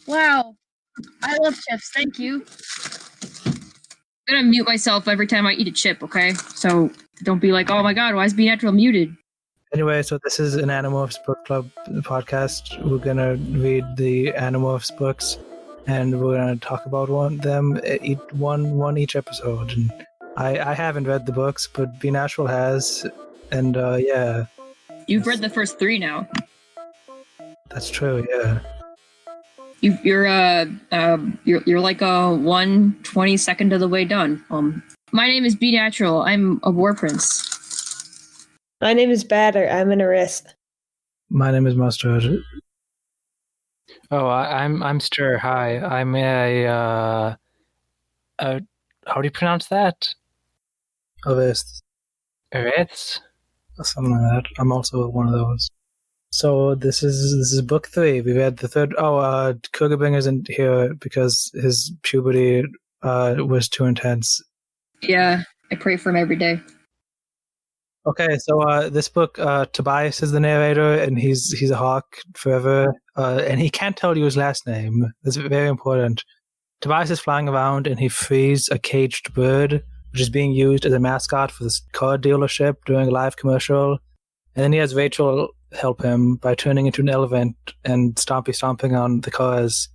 Wow. I love chips. Thank you. I'm gonna mute myself every time I eat a chip, okay? So don't be like, oh my god, why is Be Natural muted? Anyway, so this is an Animorphs book club podcast. We're gonna read the Animorphs books, and we're gonna talk about one each episode. And I haven't read the books, but Be Natural has, and yeah. You've read the first 3 now. That's true. Yeah. You're like 1/22 of the way done. My name is Be Natural. I'm a war prince. My name is Batter. I'm an arrest. My name is Mustard. Oh, I'm Stir. Hi, I'm a how do you pronounce that? Arrest. Eretz? Something like that. I'm also one of those. So this is book 3. We read the third. Kurgabing isn't here because his puberty was too intense. Yeah, I pray for him every day. Okay, so this book, Tobias is the narrator, and he's a hawk forever, and he can't tell you his last name. That's very important. Tobias is flying around, and he frees a caged bird, which is being used as a mascot for this car dealership during a live commercial. And then he has Rachel help him by turning into an elephant and stomping on the cars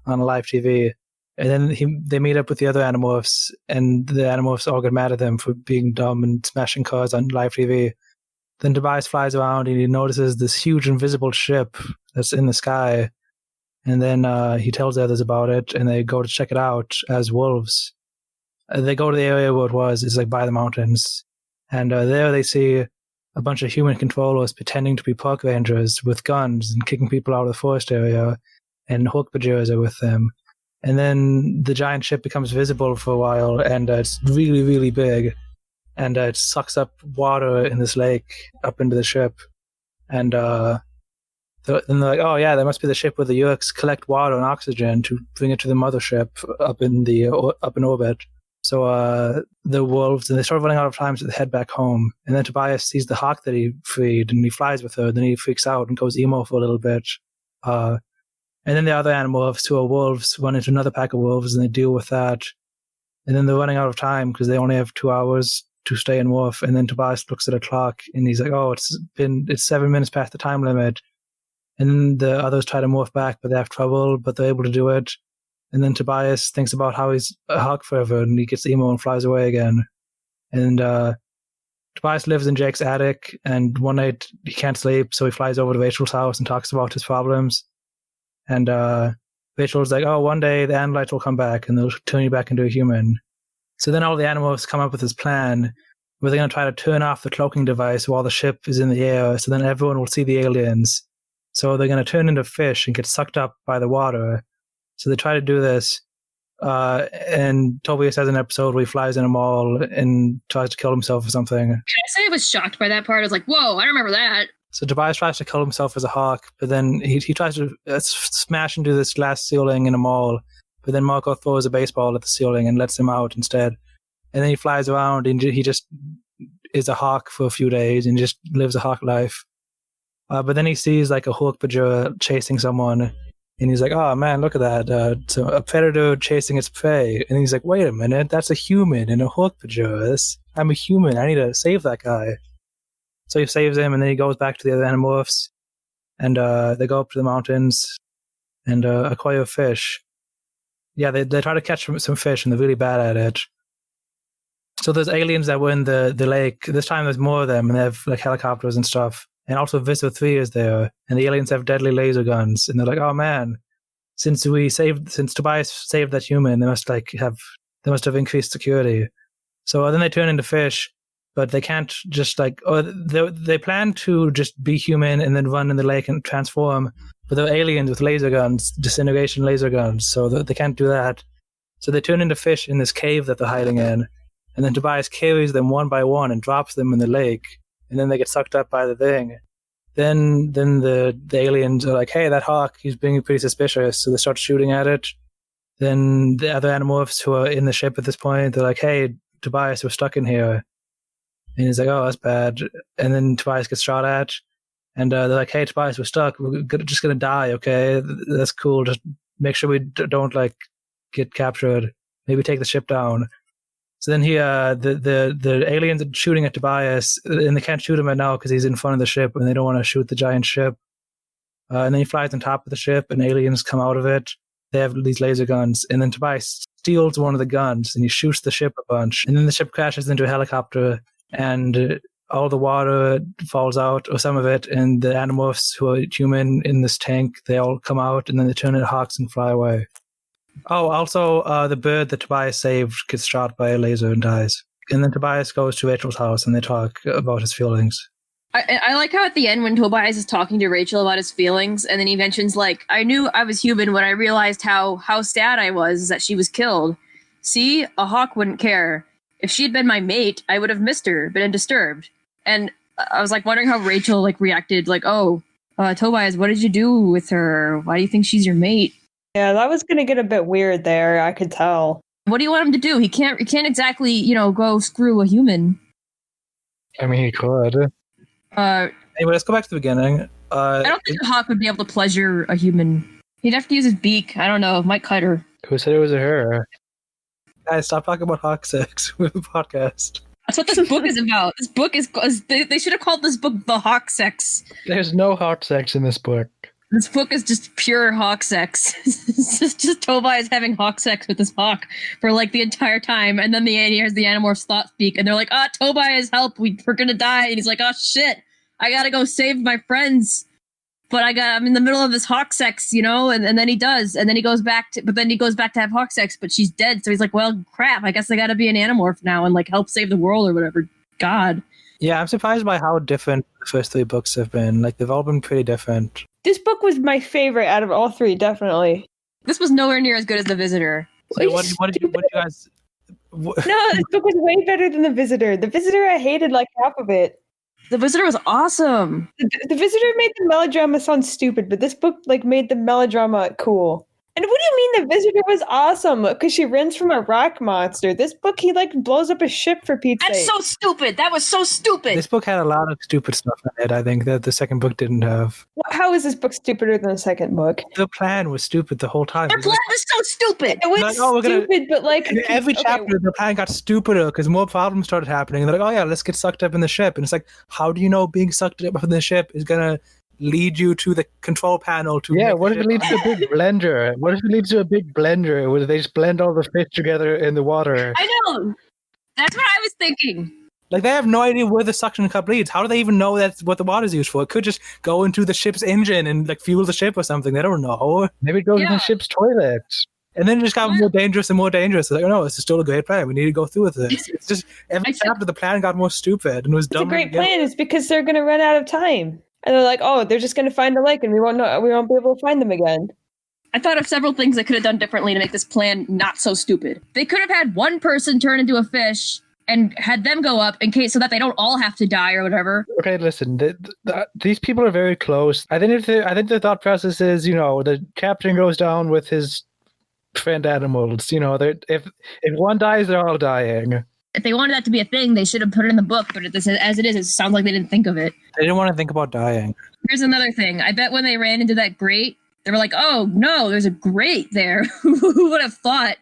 on live TV. And then they meet up with the other Animorphs, and the Animorphs all get mad at them for being dumb and smashing cars on live TV. Then Tobias flies around and he notices this huge invisible ship that's in the sky. And then he tells the others about it, and they go to check it out as wolves. They go to the area where it was. It's like by the mountains. And there they see a bunch of human controllers pretending to be park rangers with guns and kicking people out of the forest area. And Hawk-Bajers are with them. And then the giant ship becomes visible for a while, and it's really, really big. And it sucks up water in this lake up into the ship. And then they're like, oh yeah, that must be the ship where the Yeerks collect water and oxygen to bring it to the mothership up in orbit. So the wolves, and they start running out of time, so they head back home. And then Tobias sees the hawk that he freed, and he flies with her. Then he freaks out and goes emo for a little bit. And then the other Animorphs, who are wolves, run into another pack of wolves, and they deal with that. And then they're running out of time because they only have 2 hours to stay in Wolf. And then Tobias looks at a clock, and he's like, oh, it's 7 minutes past the time limit. And then the others try to morph back, but they have trouble, but they're able to do it. And then Tobias thinks about how he's a hawk forever, and he gets emo and flies away again. And Tobias lives in Jake's attic, and one night he can't sleep, so he flies over to Rachel's house and talks about his problems. And Rachel's like, oh, one day the Andalites will come back, and they'll turn you back into a human. So then all the Animorphs come up with this plan where they're going to try to turn off the cloaking device while the ship is in the air, so then everyone will see the aliens. So they're going to turn into fish and get sucked up by the water. So they try to do this, and Tobias has an episode where he flies in a mall and tries to kill himself or something. Can I say I was shocked by that part? I was like, whoa, I remember that. So Tobias tries to kill himself as a hawk, but then he tries to smash into this glass ceiling in a mall, but then Marco throws a baseball at the ceiling and lets him out instead. And then he flies around, and he just is a hawk for a few days and just lives a hawk life. But then he sees like a Hawk-Bajer chasing someone, and he's like, oh man, look at that. So a predator chasing its prey. And he's like, wait a minute, that's a human and a Hawk-Bajer. I'm a human, I need to save that guy. So he saves him, and then he goes back to the other Animorphs, and they go up to the mountains and acquire fish. Yeah, they try to catch some fish, and they're really bad at it. So there's aliens that were in the lake. This time there's more of them, and they have like helicopters and stuff. And also Visser 3 is there, and the aliens have deadly laser guns. And they're like, oh man, since Tobias saved that human, they must have increased security. So then they turn into fish. But they can't just they plan to just be human and then run in the lake and transform. But they're aliens with laser guns, disintegration laser guns, so they can't do that. So they turn into fish in this cave that they're hiding in. And then Tobias carries them one by one and drops them in the lake. And then they get sucked up by the thing. Then the aliens are like, hey, that hawk, he's being pretty suspicious. So they start shooting at it. Then the other Animorphs who are in the ship at this point, they're like, hey, Tobias, we're stuck in here. And he's like, oh, that's bad. And then Tobias gets shot at. And they're like, hey, Tobias, we're stuck. We're just going to die, okay? That's cool. Just make sure we don't like get captured. Maybe take the ship down. So then the aliens are shooting at Tobias, and they can't shoot him right now because he's in front of the ship, and they don't want to shoot the giant ship. And then he flies on top of the ship, and aliens come out of it. They have these laser guns, and then Tobias steals one of the guns, and he shoots the ship a bunch. And then the ship crashes into a helicopter, and all the water falls out, or some of it, and the Animorphs who are human in this tank, they all come out, and then they turn into hawks and fly away. Oh, also, the bird that Tobias saved gets shot by a laser and dies. And then Tobias goes to Rachel's house, and they talk about his feelings. I like how at the end when Tobias is talking to Rachel about his feelings, and then he mentions, like, I knew I was human when I realized how sad I was that she was killed. See, a hawk wouldn't care. If she had been my mate, I would have missed her, been undisturbed. And I was, like, wondering how Rachel, like, reacted, like, oh, Tobias, what did you do with her? Why do you think she's your mate? Yeah, that was going to get a bit weird there, I could tell. What do you want him to do? He can't exactly, go screw a human. I mean, he could. Anyway, let's go back to the beginning. I don't think a hawk would be able to pleasure a human. He'd have to use his beak. I don't know. It might cut her. Who said it was a her? Guys, stop talking about hawk sex with the podcast. That's what this book is about. This book is... They should have called this book The Hawk Sex. There's no hawk sex in this book. This book is just pure hawk sex. It's just Tobias having hawk sex with this hawk for, like, the entire time. And then he hears the Animorphs thought speak. And they're like, Tobias, help. We're going to die. And he's like, oh, shit. I got to go save my friends. But I'm in the middle of this hawk sex, And then he does. And then he goes back to have hawk sex. But she's dead. So he's like, well, crap. I guess I got to be an Animorph now and, like, help save the world or whatever. God. Yeah, I'm surprised by how different the first three books have been. Like, they've all been pretty different. This book was my favorite out of all three, definitely. This was nowhere near as good as The Visitor. So what did you guys... No, this book was way better than The Visitor. The Visitor, I hated like half of it. The Visitor was awesome. The Visitor made the melodrama sound stupid, but this book like made the melodrama cool. And what do you mean The Visitor was awesome? Because she runs from a rock monster. This book, he like blows up a ship for Pete's sake. That's so stupid. That was so stupid. This book had a lot of stupid stuff in it, I think, that the second book didn't have. How is this book stupider than the second book? The plan was stupid the whole time. Their plan was so stupid. It was stupid, but like... In every chapter, the plan got stupider because more problems started happening. And they're like, oh yeah, let's get sucked up in the ship. And it's like, how do you know being sucked up in the ship is going to lead you to the control panel to what if it leads to a big blender? What if it leads to a big blender where they just blend all the fish together in the water? I know. That's what I was thinking. Like, they have no idea where the suction cup leads. How do they even know that's what the water's used for? It could just go into the ship's engine and like fuel the ship or something. They don't know. Maybe it goes in the ship's toilet. And then it just got more dangerous and more dangerous. It's like, oh no, this is still a great plan. We need to go through with this. It's just every chapter the plan got more stupid and was dumb. It's a great plan. It's because they're going to run out of time. And they're like, oh, they're just going to find a lake and we won't be able to find them again. I thought of several things they could have done differently to make this plan not so stupid. They could have had one person turn into a fish and had them go up in case so that they don't all have to die or whatever. Okay, listen, these people are very close. I think the thought process is, the captain goes down with his friend animals. If one dies, they're all dying. If they wanted that to be a thing, they should have put it in the book. But as it is, it sounds like they didn't think of it. They didn't want to think about dying. Here's another thing. I bet when they ran into that grate, they were like, oh, no, there's a grate there. Who would have thought?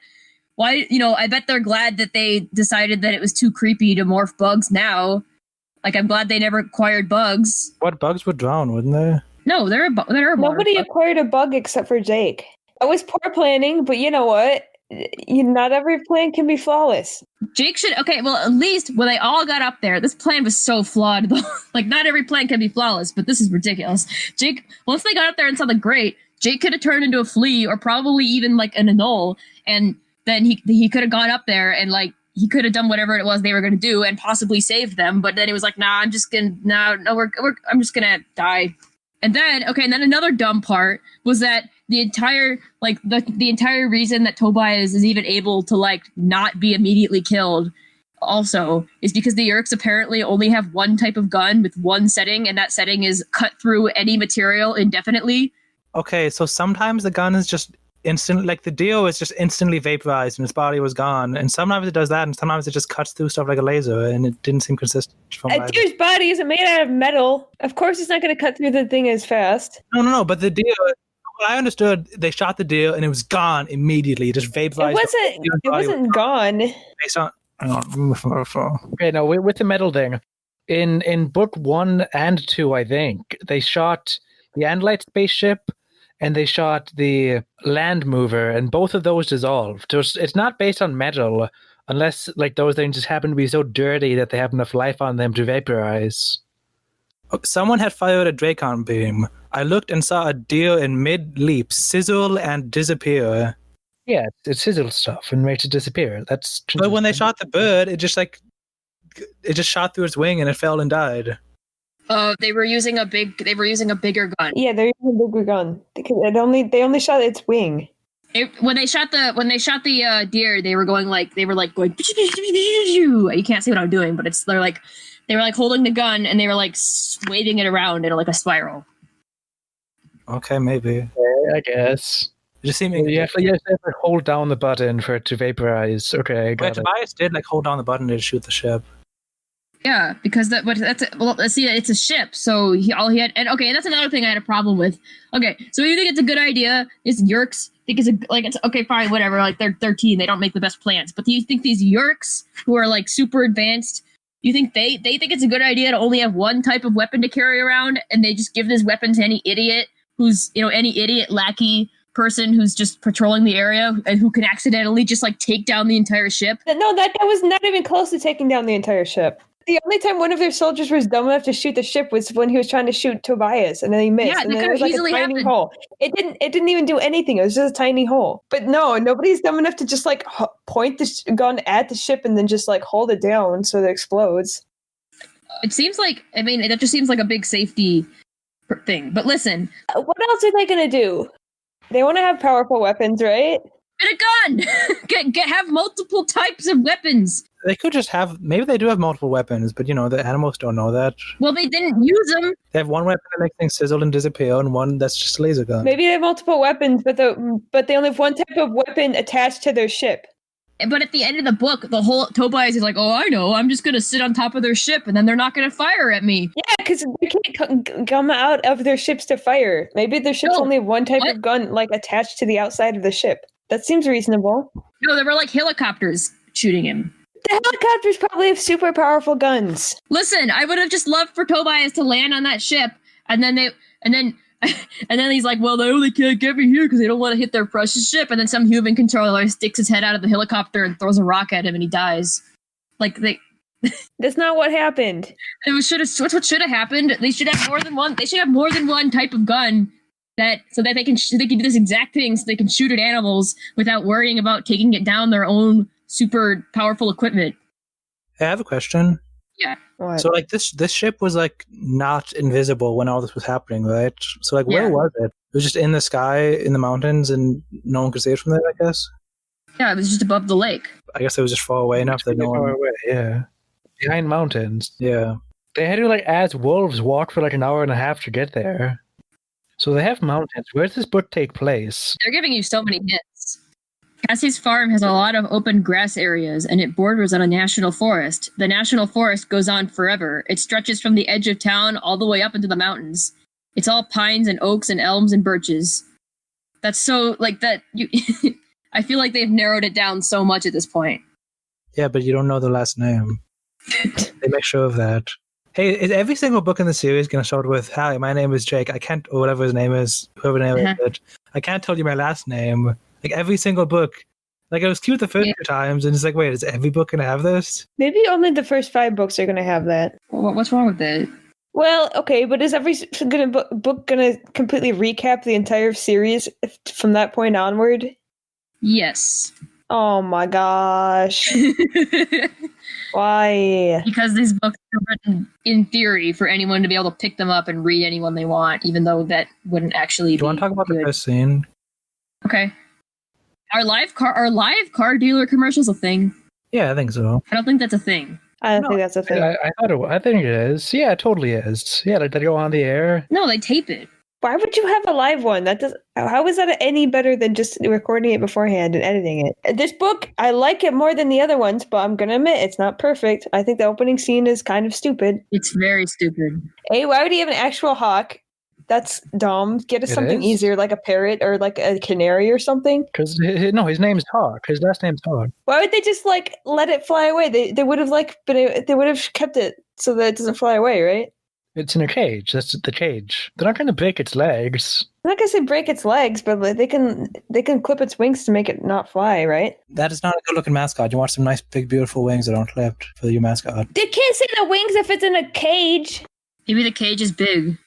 Why, I bet they're glad that they decided that it was too creepy to morph bugs now. Like, I'm glad they never acquired bugs. What, bugs would drown, wouldn't they? No, there are Nobody acquired a bug except for Jake. It was poor planning, but you know what? Not every plan can be flawless. Jake should... Okay, well, at least when they all got up there, this plan was so flawed, though. Like, not every plan can be flawless, but this is ridiculous. Jake, once they got up there and saw the grate, Jake could have turned into a flea or probably even, like, an anole, and then he could have gone up there and, like, he could have done whatever it was they were going to do and possibly saved them, but then he was like, nah, I'm just going to... I'm just going to die. And then another dumb part was that the entire reason that Tobias is even able to like not be immediately killed also is because the Yeerks apparently only have one type of gun with one setting, and that setting is cut through any material indefinitely. Okay, so sometimes the gun is just instant, like the Dio is just instantly vaporized and his body was gone, and sometimes it does that, and sometimes it just cuts through stuff like a laser, and it didn't seem consistent. A Dio's body isn't made out of metal. Of course, it's not going to cut through the thing as fast. No, but the Dio, Well, I understood they shot the deer and it was gone immediately. It just vaporized. It wasn't gone. Based on. Okay, no, with the metal thing, in book 1 and 2, I think they shot the Andalite spaceship and they shot the land mover, and both of those dissolved. It's not based on metal, unless like those things just happen to be so dirty that they have enough life on them to vaporize. Someone had fired a Dracon beam. I looked and saw a deer in mid-leap sizzle and disappear. Yeah, it sizzles stuff and makes it disappear. That's But when they shot the bird, it just shot through its wing and it fell and died. They were using a bigger gun. Yeah, they're using a bigger gun. They only shot its wing. When they shot the deer, they were going. You can't see what I'm doing, but they were like holding the gun and they were like waving it around in like a spiral. Okay, maybe. I guess. It just seemed you have to hold down the button for it to vaporize. Okay, got it. Tobias did like hold down the button to shoot the ship. Yeah, because let's see, it's a ship, so he had, and okay, that's another thing I had a problem with. Okay, so you think it's a good idea? It's Yerks. Think it's okay, fine, whatever. Like they're 13, they don't make the best plans. But do you think these Yerks who are like super advanced? You think they think it's a good idea to only have one type of weapon to carry around, and they just give this weapon to any idiot who's any idiot lackey person who's just patrolling the area and who can accidentally just like take down the entire ship? No, that was not even close to taking down the entire ship. The only time one of their soldiers was dumb enough to shoot the ship was when he was trying to shoot Tobias, and then he missed. Yeah, and then it was like a tiny hole. It didn't even do anything. It was just a tiny hole. But no, nobody's dumb enough to just like point the gun at the ship and then just like hold it down so that it explodes. It seems like, that just seems like a big safety thing. But listen, what else are they gonna do? They want to have powerful weapons, right? Get a gun. Have multiple types of weapons. They could just have. Maybe they do have multiple weapons, but the Animorphs don't know that. Well, they didn't use them. They have one weapon that makes things sizzle and disappear, and one that's just a laser gun. Maybe they have multiple weapons, but they only have one type of weapon attached to their ship. But at the end of the book, the whole Tobias is like, "Oh, I know. I'm just gonna sit on top of their ship, and then they're not gonna fire at me." Yeah, because they can't come out of their ships to fire. Maybe their ships only have one type of gun, like attached to the outside of the ship. That seems reasonable. No, there were like helicopters shooting him. The helicopters probably have super powerful guns. Listen, I would have just loved for Tobias to land on that ship, and then he's like, "Well, they only can't get me here because they don't want to hit their precious ship." And then some human controller sticks his head out of the helicopter and throws a rock at him, and he dies. That's not what happened. That's what should have happened. They should have more than one. They should have more than one type of gun. So that they can do this exact thing, so they can shoot at animals without worrying about taking it down their own super powerful equipment. Hey, I have a question. Yeah. What? So this ship was like not invisible when all this was happening, right? So where was it? It was just in the sky, in the mountains, and no one could see it from there, I guess. Yeah, it was just above the lake. I guess it was just far away enough that no one. Far away, yeah. Behind mountains. Yeah. They had to as wolves walk for like an hour and a half to get there. So they have mountains. Where does this book take place? They're giving you so many hints. Cassie's farm has a lot of open grass areas, and it borders on a national forest. The national forest goes on forever. It stretches from the edge of town all the way up into the mountains. It's all pines and oaks and elms and birches. That's so, I feel like they've narrowed it down so much at this point. Yeah, but you don't know the last name. They make sure of that. Hey, is every single book in the series going to start with, "Hi, my name is Jake. I can't," or whatever his name is, whoever the name is it. "I can't tell you my last name." Like every single book. Like it was cute the first few times, and it's like, wait, is every book going to have this? Maybe only the first 5 books are going to have that. What's wrong with that? Well, okay, but is every book going to completely recap the entire series from that point onward? Yes. Oh my gosh. Why? Because these books are written in theory for anyone to be able to pick them up and read anyone they want, even though that wouldn't actually be. Do you want to talk about the first scene? Okay. Are live car dealer commercials a thing? Yeah, I think so. I don't think that's a thing. I don't think that's a thing. I think it is. Yeah, it totally is. Yeah, like they go on the air. No, they tape it. Why would you have a live one? How is that any better than just recording it beforehand and editing it? This book, I like it more than the other ones, but I'm gonna admit it's not perfect. I think the opening scene is kind of stupid. It's very stupid. Why would he have an actual hawk? That's dumb. Get us It something is? easier, like a parrot or like a canary or something. Because no, his name's Hawk. His last name's Hawk. Why would they just like let it fly away? They would have they would have kept it so that it doesn't fly away, right? It's in a cage. That's the cage. They're not going to break its legs. I'm not gonna say break its legs, but like, they can clip its wings to make it not fly, right? That is not a good looking mascot. You want some nice, big, beautiful wings that aren't clipped for your mascot. They can't see the wings if it's in a cage. Maybe the cage is big.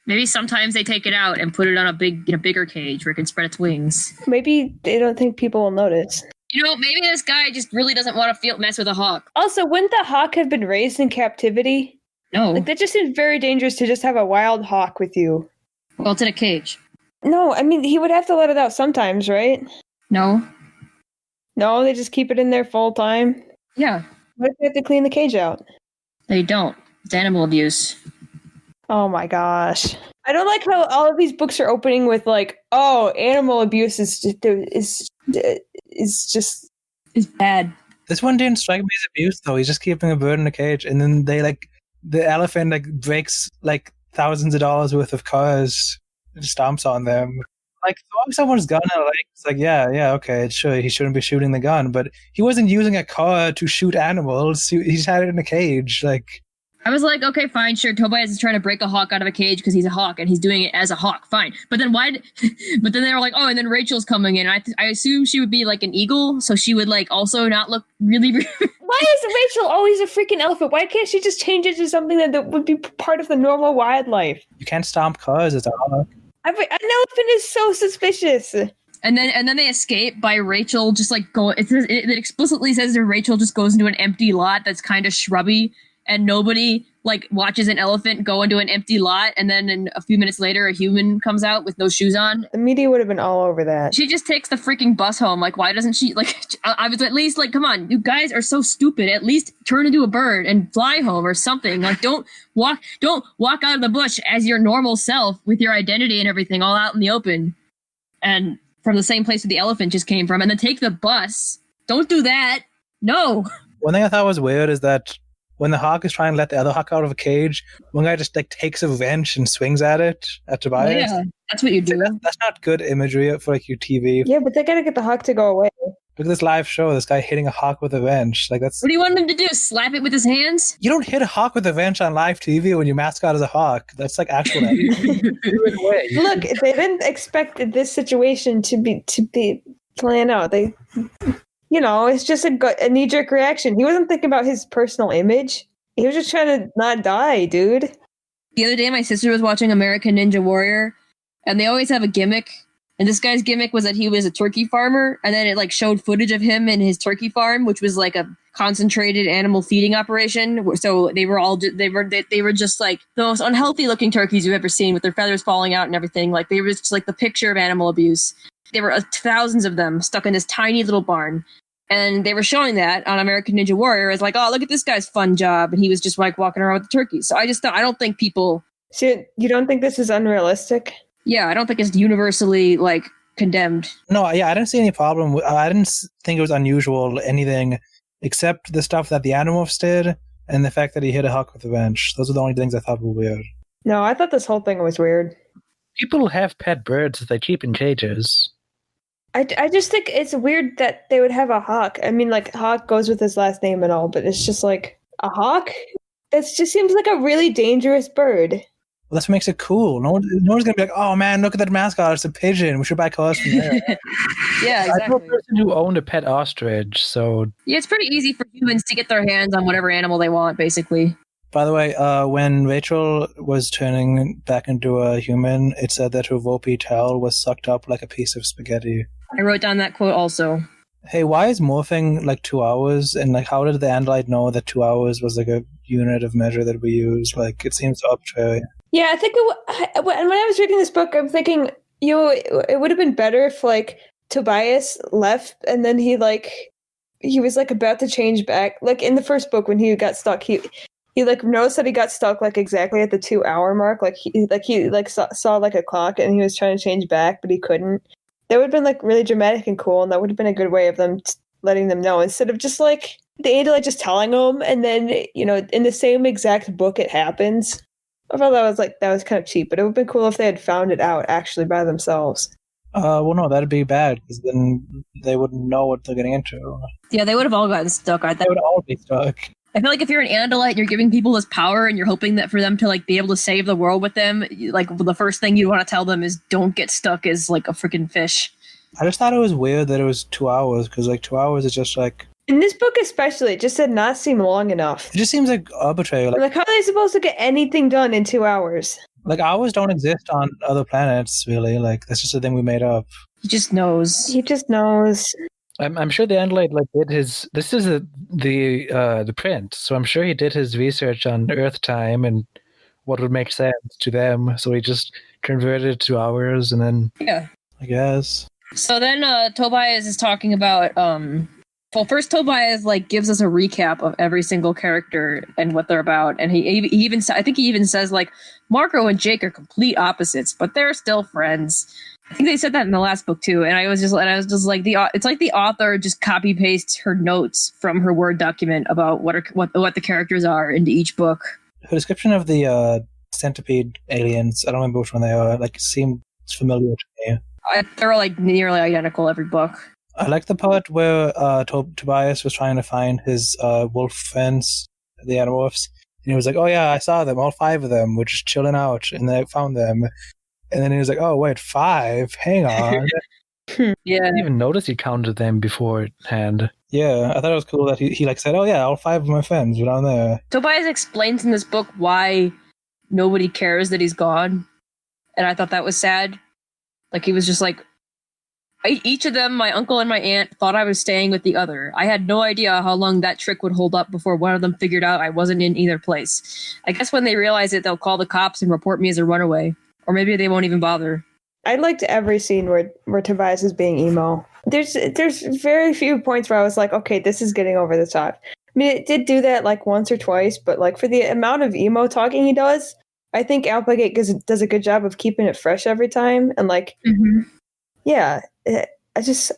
Maybe sometimes they take it out and put it on a bigger cage where it can spread its wings. Maybe they don't think people will notice. You know, maybe this guy just really doesn't want to mess with a hawk. Also, wouldn't the hawk have been raised in captivity? No. Like, that just seems very dangerous to just have a wild hawk with you. Well, it's in a cage. No, I mean, he would have to let it out sometimes, right? No. No, they just keep it in there full time. Yeah. What if they have to clean the cage out? They don't. It's animal abuse. Oh my gosh. I don't like how all of these books are opening with like, oh, animal abuse is just It's bad. This one didn't strike me as abuse, though. He's just keeping a bird in a cage, and then the elephant breaks thousands of dollars worth of cars, and stomps on them. Throwing someone's gun in a lake, it's yeah, okay, sure, he shouldn't be shooting the gun, but he wasn't using a car to shoot animals. He just had it in a cage, I was like, okay, fine, sure. Tobias is trying to break a hawk out of a cage because he's a hawk and he's doing it as a hawk. Fine. But then but then they were like, oh, and then Rachel's coming in. I assume she would be like an eagle. So she would also not look really. Why is Rachel always a freaking elephant? Why can't she just change it to something that would be part of the normal wildlife? You can't stomp cars as a hawk. An elephant is so suspicious. And then they escape by Rachel just it explicitly says that Rachel just goes into an empty lot that's kind of shrubby. And nobody watches an elephant go into an empty lot, and then a few minutes later, a human comes out with no shoes on. The media would have been all over that. She just takes the freaking bus home. Why doesn't she? I was at least come on, you guys are so stupid. At least turn into a bird and fly home or something. Don't walk out of the bush as your normal self with your identity and everything all out in the open, and from the same place where the elephant just came from, and then take the bus. Don't do that. No. One thing I thought was weird is that when the hawk is trying to let the other hawk out of a cage, one guy just takes a wrench and swings at Tobias. Yeah, that's what you do. That's not good imagery for your TV. Yeah, but they gotta get the hawk to go away. Look at this live show. This guy hitting a hawk with a wrench. That's. What do you want him to do? Slap it with his hands? You don't hit a hawk with a wrench on live TV when your mascot is a hawk. That's actual. Look, they didn't expect this situation to be planned out. They. It's just a knee-jerk reaction. He wasn't thinking about his personal image. He was just trying to not die, dude. The other day, my sister was watching American Ninja Warrior, and they always have a gimmick. And this guy's gimmick was that he was a turkey farmer, and then it showed footage of him in his turkey farm, which was a concentrated animal feeding operation. So they were just the most unhealthy-looking turkeys you've ever seen, with their feathers falling out and everything. They were just the picture of animal abuse. There were thousands of them stuck in this tiny little barn. And they were showing that on American Ninja Warrior as oh, look at this guy's fun job. And he was just walking around with the turkeys. So I just thought, I don't think people... So you don't think this is unrealistic? Yeah, I don't think it's universally condemned. No, yeah, I didn't see any problem. I didn't think it was unusual, anything, except the stuff that the Animorphs did and the fact that he hit a hawk with a wrench. Those are the only things I thought were weird. No, I thought this whole thing was weird. People have pet birds that they keep in cages. I just think it's weird that they would have a hawk. I mean, hawk goes with his last name and all, but it's just a hawk? That just seems like a really dangerous bird. Well, that's what makes it cool. No one's going to be oh man, look at that mascot. It's a pigeon. We should buy cars from there. Yeah, exactly. I know a person who owned a pet ostrich, so... Yeah, it's pretty easy for humans to get their hands on whatever animal they want, basically. By the way, when Rachel was turning back into a human, it said that her Volpe tail was sucked up like a piece of spaghetti. I wrote down that quote also. Hey, why is morphing 2 hours? And how did the Andalite know that 2 hours was a unit of measure that we use? It seems so arbitrary. Yeah, I think when I was reading this book, I'm thinking, it would have been better if Tobias left and then he was about to change back. In the first book when he got stuck, he noticed that he got stuck exactly at the 2 hour mark. He saw a clock and he was trying to change back, but he couldn't. That would have been really dramatic and cool, and that would have been a good way of them letting them know instead of just the Andalite just telling them, and then in the same exact book it happens. I thought that was kind of cheap, but it would have been cool if they had found it out actually by themselves. Well, no, that'd be bad because then they wouldn't know what they're getting into. Yeah, they would have all gotten stuck. I They would all be stuck. feel like if you're an Andalite and you're giving people this power and you're hoping that for them to like be able to save the world with them, like the first thing you want to tell them is don't get stuck as like a freaking fish. I just thought it was weird that it was 2 hours because like 2 hours is just like In this book especially, it just did not seem long enough. it just seems like arbitrary. Like, how are they supposed to get anything done in 2 hours? Like hours don't exist on other planets, really. Like that's just a thing we made up. He just knows. He just knows. I'm sure the Andalite like did his. This is the print, so I'm sure he did his research on Earth time and what would make sense to them. So he just converted it to hours, and then Yeah. I guess. So then Tobias is talking about well, first Tobias like gives us a recap of every single character and what they're about, and he even I think he even says like Marco and Jake are complete opposites, but they're still friends. I think they said that in the last book too, and I was just like it's like the author just copy pastes her notes from her Word document about what the characters are into each book. Her description of the centipede aliens, I don't remember which one they are, like seemed familiar to me. They're like nearly identical every book. I like the part where Tobias was trying to find his wolf friends, the Animorphs, and he was like, "Oh yeah, I saw them. All 5 of them were just chilling out, and I found them." And then he was like, "Oh wait, 5? Hang on." Yeah, I didn't even notice he counted them beforehand. Yeah, I thought it was cool that he like said, "Oh yeah, all 5 of my friends were down there." Tobias explains in this book why nobody cares that he's gone, and I thought that was sad. Like he was just like, each of them, my uncle and my aunt, thought I was staying with the other. I had no idea how long that trick would hold up before one of them figured out I wasn't in either place. I guess when they realize it, they'll call the cops and report me as a runaway. Or maybe they won't even bother. I liked every scene where Tobias is being emo. There's very few points where I was like, okay, this is getting over the top. I mean, it did do that like once or twice, but like for the amount of emo talking he does, I think Applegate does a good job of keeping it fresh every time. And like, yeah, I just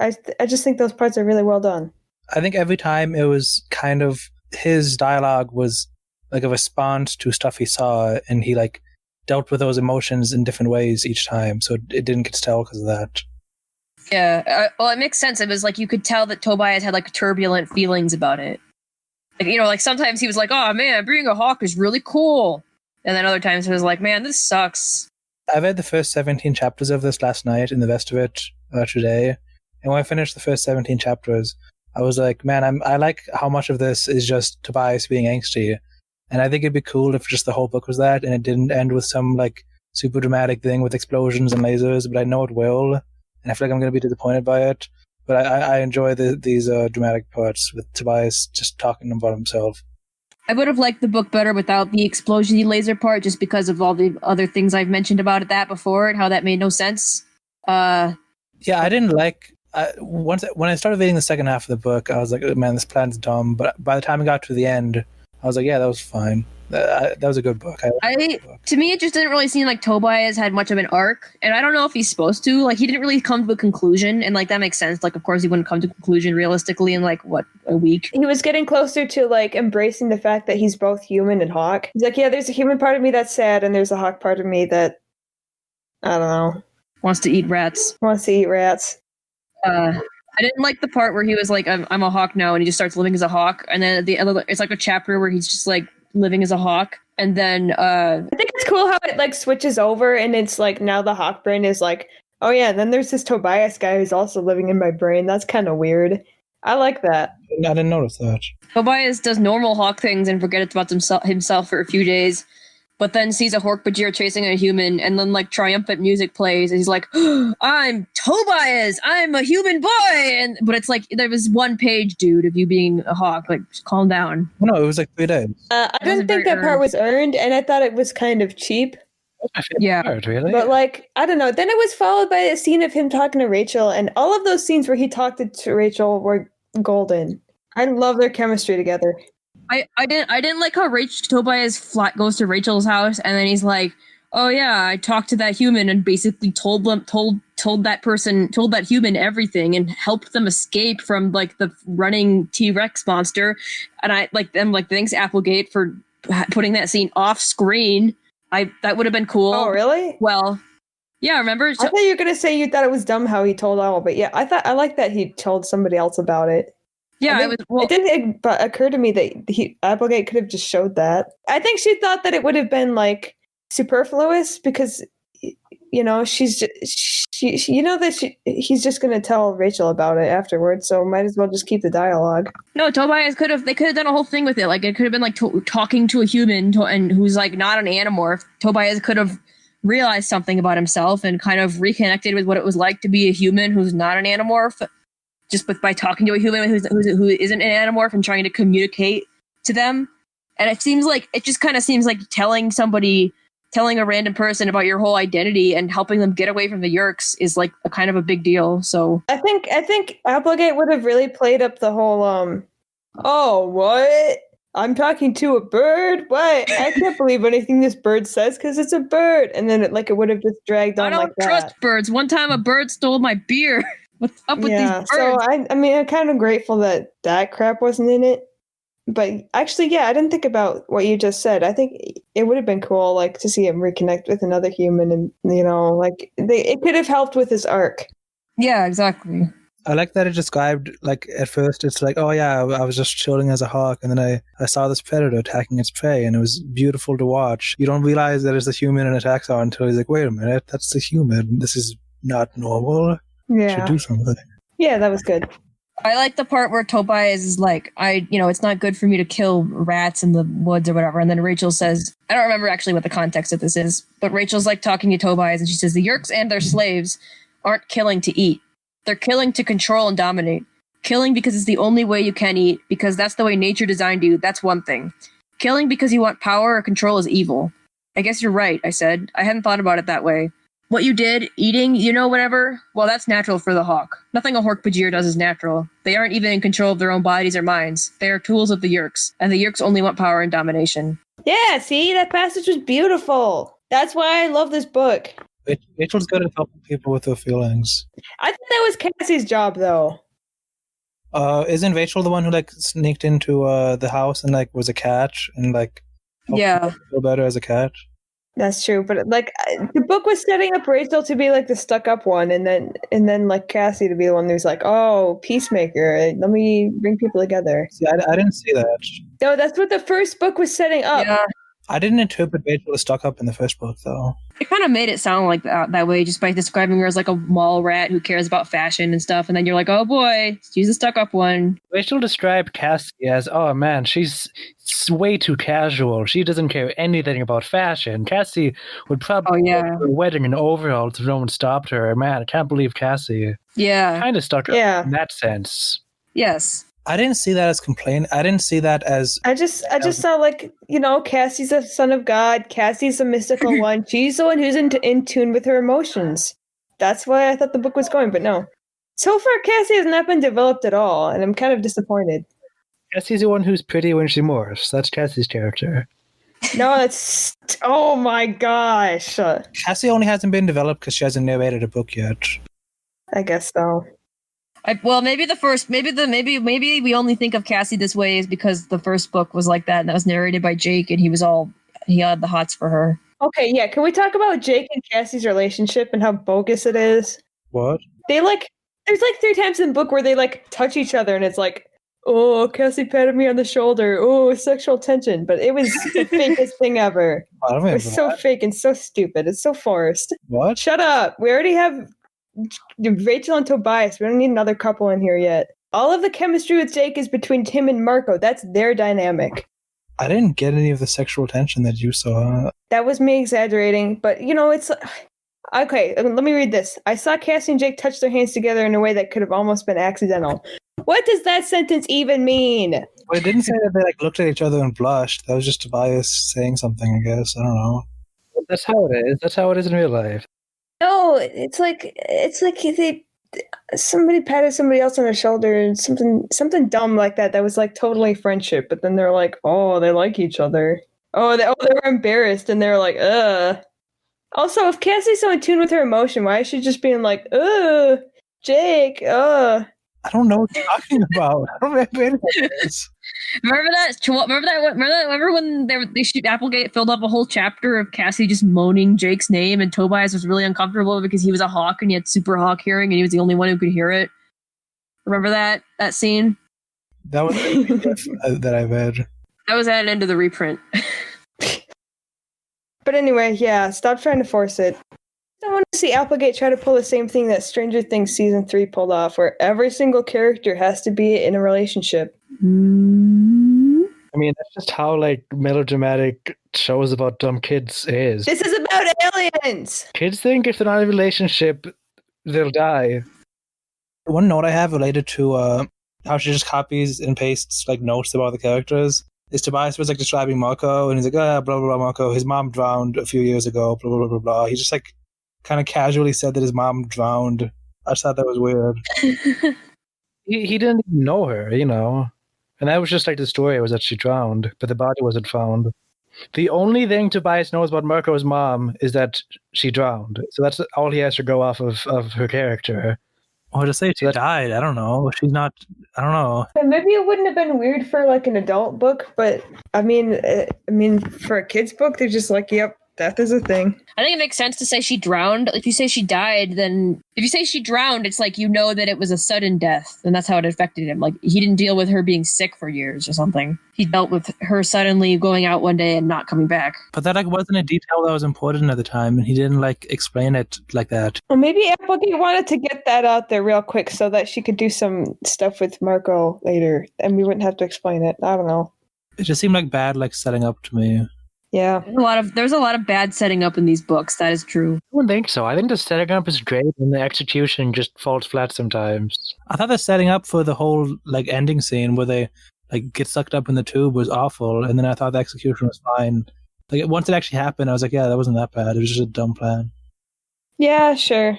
think those parts are really well done. I think every time it was kind of his dialogue was like a response to stuff he saw, and he like dealt with those emotions in different ways each time, so it didn't get stale because of that. Yeah, well, it makes sense. It was like you could tell that Tobias had like turbulent feelings about it. Like, you know, like sometimes he was like, "Oh man, being a hawk is really cool," and then other times he was like, "Man, this sucks." I read the first 17 chapters of this last night and the rest of it today, and when I finished the first 17 chapters, I was like, man, I like how much of this is just Tobias being angsty. And I think it'd be cool if just the whole book was that and it didn't end with some like super dramatic thing with explosions and lasers, but I know it will. And I feel like I'm going to be disappointed by it. But I enjoy these dramatic parts with Tobias just talking about himself. I would have liked the book better without the explosiony laser part just because of all the other things I've mentioned about that before and how that made no sense. Yeah, I didn't like... when I started reading the second half of the book, I was like, man, this plan's dumb. But by the time I got to the end, I was like, yeah, that was fine. That was a good book. To me, it just didn't really seem like Tobias had much of an arc, and I don't know if he's supposed to. Like, he didn't really come to a conclusion, and like that makes sense. Like, of course, he wouldn't come to a conclusion realistically in like a week. He was getting closer to like embracing the fact that he's both human and hawk. He's like, yeah, there's a human part of me that's sad, and there's a hawk part of me that I don't know, Wants to eat rats. wants to eat rats. I didn't like the part where he was like, I'm a hawk now, and he just starts living as a hawk. And then at the end, it's like a chapter where he's just like living as a hawk. And then I think it's cool how it like switches over, and it's like now the hawk brain is like, oh yeah, and then there's this Tobias guy who's also living in my brain. That's kind of weird. I like that. I didn't notice that. Tobias does normal hawk things and forgets about himself for a few days, but then sees a Hork-Bajir chasing a human, and then like triumphant music plays, and he's like, oh, I'm Tobias, I'm a human boy, but it's like there was one page, dude, of you being a hawk. Like, just calm down. No, it was like 3 days. I didn't think that part was earned, and I thought it was kind of cheap. Yeah, Part, really? But like, I don't know. Then it was followed by a scene of him talking to Rachel, and all of those scenes where he talked to Rachel were golden. I love their chemistry together. I didn't like how Tobias goes to Rachel's house, and then he's like, oh yeah, I talked to that human and basically told that human everything and helped them escape from like the running T-Rex monster. And I like them, like, thanks Applegate for putting that scene off screen. That would have been cool. Oh, really? Well, yeah, remember? I thought you were gonna say you thought it was dumb how he told all, but yeah, I like that he told somebody else about it. Yeah, It didn't occur to me that Applegate could have just showed that. I think she thought that it would have been like superfluous because he's just going to tell Rachel about it afterwards, so might as well just keep the dialogue. No, Tobias could have done a whole thing with it. Like it could have been like talking to a human and who's like not an Animorph. Tobias could have realized something about himself and kind of reconnected with what it was like to be a human who's not an Animorph. Just by talking to a human who isn't an Animorph and trying to communicate to them. And it just kind of seems like telling a random person about your whole identity and helping them get away from the Yeerks is like a kind of a big deal. So I think Applegate would have really played up the whole oh, what? I'm talking to a bird? What? I can't believe anything this bird says because it's a bird. And then it would have just dragged on like that. I don't trust birds. One time a bird stole my beer. What's up with these birds? So I mean, I'm kind of grateful that crap wasn't in it. But actually, yeah, I didn't think about what you just said. I think it would have been cool, like, to see him reconnect with another human, and it could have helped with his arc. Yeah, exactly. I like that it described, like, at first it's like, oh yeah, I was just chilling as a hawk, and then I saw this predator attacking its prey, and it was beautiful to watch. You don't realize that it's a human and attacks on until he's like, wait a minute, that's the human. This is not normal. Yeah. Should do something. Yeah, that was good. I like the part where Tobias is like, it's not good for me to kill rats in the woods or whatever. And then Rachel says, I don't remember actually what the context of this is, but Rachel's like talking to Tobias and she says, the Yeerks and their slaves aren't killing to eat. They're killing to control and dominate. Killing because it's the only way you can eat, because that's the way nature designed you. That's one thing. Killing because you want power or control is evil. I guess you're right, I said. I hadn't thought about it that way. What you did, eating, whatever, well, that's natural for the hawk. Nothing a Hork-Bajir does is natural. They aren't even in control of their own bodies or minds. They are tools of the Yeerks, and the Yeerks only want power and domination. Yeah, see? That passage was beautiful. That's why I love this book. Rachel's good at helping people with their feelings. I think that was Cassie's job, though. Isn't Rachel the one who, like, sneaked into the house and, like, was a cat and, like, helped feel better as a cat? That's true, but like the book was setting up Rachel to be like the stuck-up one, and then like Cassie to be the one who's like, "Oh, peacemaker, let me bring people together." See, I didn't see that. No, that's what the first book was setting up. Yeah. I didn't interpret Rachel as stuck up in the first book, though. It kind of made it sound like that way, just by describing her as like a mall rat who cares about fashion and stuff, and then you're like, oh boy, she's a stuck-up one. Rachel described Cassie as, oh man, she's way too casual. She doesn't care anything about fashion. Cassie would probably go to a wedding in overalls if no one stopped her. Man, I can't believe Cassie. Yeah. Kind of stuck up in that sense. Yes. I didn't see that as complaint. I didn't see that as... I just saw, like, Cassie's a son of God. Cassie's a mystical one. She's the one who's in tune with her emotions. That's why I thought the book was going, but no. So far, Cassie has not been developed at all, and I'm kind of disappointed. Cassie's the one who's pretty when she morphs. That's Cassie's character. No, that's... Oh my gosh. Cassie only hasn't been developed because she hasn't narrated a book yet. I guess so. Maybe we only think of Cassie this way is because the first book was like that and that was narrated by Jake and he had the hots for her. Okay, yeah. Can we talk about Jake and Cassie's relationship and how bogus it is? What? There's like 3 times in the book where they like touch each other and it's like, oh, Cassie patted me on the shoulder. Oh, sexual tension. But it was the fakest thing ever. It was so fake and so stupid. It's so forced. What? Shut up. We already have Rachel and Tobias. We don't need another couple in here yet. All of the chemistry with Jake is between Tim and Marco. That's their dynamic. I didn't get any of the sexual tension that you saw. That was me exaggerating, but it's... Okay, let me read this. I saw Cassie and Jake touch their hands together in a way that could have almost been accidental. What does that sentence even mean? Well, it didn't say that they like looked at each other and blushed. That was just Tobias saying something, I guess. I don't know. That's how it is. That's how it is in real life. No, it's like somebody patted somebody else on the shoulder and something dumb like that was like totally friendship, but then they're like, oh, they like each other. They were embarrassed and they're like, ugh. Also, if Cassie's so in tune with her emotion, why is she just being like, Jake, I don't know what you're talking about. I don't remember any of this. Remember when they shoot Applegate filled up a whole chapter of Cassie just moaning Jake's name, and Tobias was really uncomfortable because he was a hawk and he had super hawk hearing, and he was the only one who could hear it. Remember that scene? That was the PDF that I read. That was added into the reprint. But anyway, yeah, stop trying to force it. I want to see Applegate try to pull the same thing that Stranger Things Season 3 pulled off, where every single character has to be in a relationship. I mean, that's just how, like, melodramatic shows about dumb kids is. This is about aliens! Kids think if they're not in a relationship, they'll die. One note I have related to how she just copies and pastes like notes about the characters is Tobias was like describing Marco, and he's like, blah, blah, blah, Marco, his mom drowned a few years ago, blah, blah, blah, blah, blah. He just like kind of casually said that his mom drowned. I just thought that was weird. He didn't even know her, you know. And that was just like the story was that she drowned, but the body wasn't found. The only thing Tobias knows about Marco's mom is that she drowned. So that's all he has to go off of her character. Or to say she died, I don't know. She's not, I don't know. Maybe it wouldn't have been weird for like an adult book, but I mean, for a kid's book, they're just like, yep, death is a thing. I think it makes sense to say she drowned. If you say she died, then if you say she drowned, it's like you know that it was a sudden death, and that's how it affected him. Like he didn't deal with her being sick for years or something. He dealt with her suddenly going out one day and not coming back. But that like wasn't a detail that was important at the time, and he didn't like explain it like that. Well, maybe Applegate wanted to get that out there real quick so that she could do some stuff with Marco later, and we wouldn't have to explain it. I don't know. It just seemed like bad like setting up to me. Yeah. There's a lot of bad setting up in these books. That is true. I don't think so. I think the setting up is great and the execution just falls flat sometimes. I thought the setting up for the whole like ending scene where they like get sucked up in the tube was awful, and then I thought the execution was fine. Like once it actually happened, I was like, yeah, that wasn't that bad. It was just a dumb plan. Yeah, sure.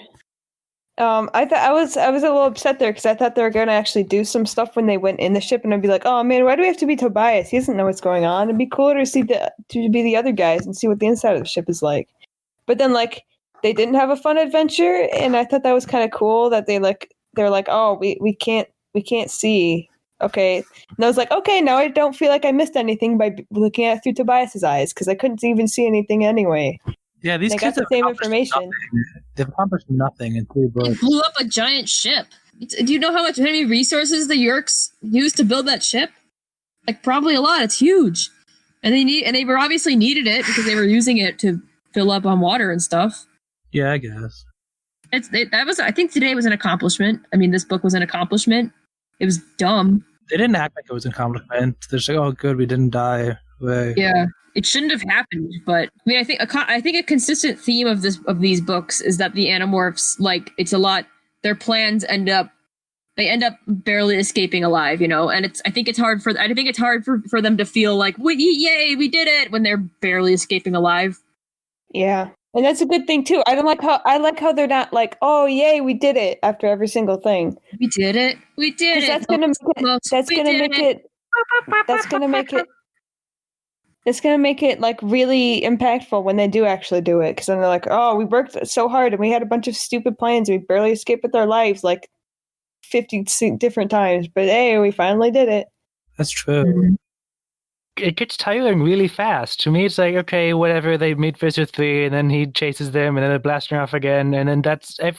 I was a little upset there because I thought they were going to actually do some stuff when they went in the ship, and I'd be like, oh man, why do we have to be Tobias? He doesn't know what's going on. It'd be cooler to be the other guys and see what the inside of the ship is like. But then like they didn't have a fun adventure, and I thought that was kind of cool that they're like, oh, we can't see. Okay, and I was like, okay, now I don't feel like I missed anything by looking at it through Tobias's eyes because I couldn't even see anything anyway. Yeah, these They kids got the have same accomplished information. nothing. They've accomplished nothing in 3 They books. blew up a giant ship. Do you know how many resources the Yerks used to build that ship? Like probably a lot. It's huge, and they were obviously needed it because they were using it to fill up on water and stuff. Yeah, I guess. I think today was an accomplishment. I mean, this book was an accomplishment. It was dumb. They didn't act like it was a compliment. They're just like, oh, good, we didn't die. Way. Yeah, it shouldn't have happened. But I mean, I think a consistent theme of these books is that the Animorphs, like, it's a lot. Their plans end up barely escaping alive, you know. And I think it's hard for them to feel like, yay, we did it, when they're barely escaping alive. Yeah. And that's a good thing too. I like how they're not like, oh yay, we did it after every single thing. We did it. We did it. That's gonna make it like really impactful when they do actually do it. Because then they're like, oh, we worked so hard and we had a bunch of stupid plans. We barely escaped with our lives like 50 different times, but hey, we finally did it. That's true. Mm-hmm. It gets tiring really fast. To me, it's like, okay, whatever, they meet Visitor 3, and then he chases them, and then they're blasting off again, and then that's... like,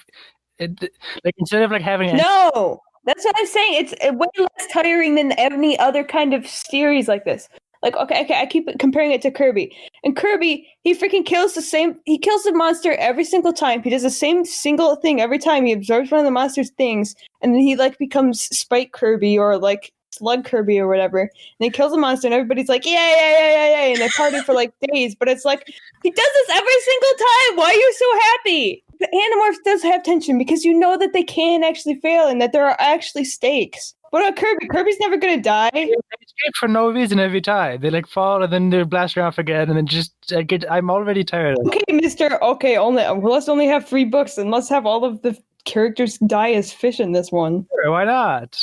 instead of, like, having... No! That's what I'm saying. It's way less tiring than any other kind of series like this. Like, okay, I keep comparing it to Kirby. And Kirby, he freaking kills the monster every single time. He does the same single thing every time. He absorbs one of the monster's things, and then he, like, becomes Spike Kirby, or, like, Slug Kirby or whatever, and he kills a monster, and everybody's like, yay, and they party for like days. But it's like, he does this every single time. Why are you so happy? The Animorphs does have tension because you know that they can actually fail and that there are actually stakes. What about Kirby? Kirby's never gonna die. They escape for no reason every time. They like fall and then they're blasting off again, and then I'm already tired. Okay, Mister. Okay, let's only have 3 books, and let's have all of the characters die as fish in this one. Sure, why not?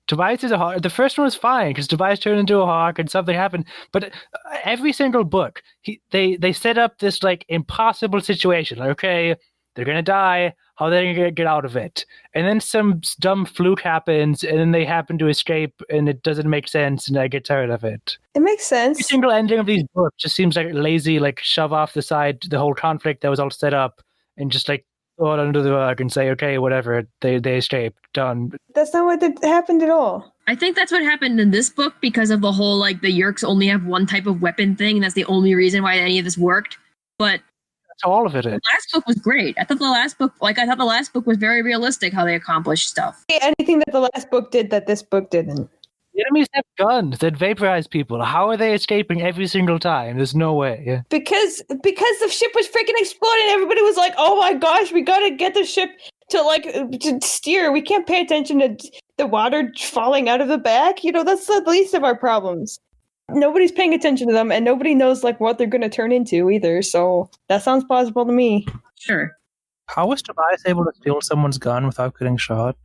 Tobias is a hawk. The first one was fine because Tobias turned into a hawk and something happened. But every single book, they set up this like impossible situation. Like, okay, they're going to die. How are they going to get out of it? And then some dumb fluke happens, and then they happen to escape, and it doesn't make sense, and I get tired of it. It makes sense. Every single ending of these books just seems like lazy, like shove off the side the whole conflict that was all set up, and just like throw it under the rug and say, okay, whatever, they escaped, done. That's not what happened at all. I think that's what happened in this book because of the whole, like, the Yerks only have one type of weapon thing, and that's the only reason why any of this worked. But that's all of it. The last book was great. I thought the last book was very realistic how they accomplished stuff. Anything that the last book did that this book didn't. The enemies have guns that vaporize people. How are they escaping every single time? There's no way. Because the ship was freaking exploding. Everybody was like, "Oh my gosh, we gotta get the ship to steer. We can't pay attention to the water falling out of the back. That's the least of our problems." Nobody's paying attention to them, and nobody knows like what they're going to turn into either. So that sounds plausible to me. Sure. How was Tobias able to steal someone's gun without getting shot?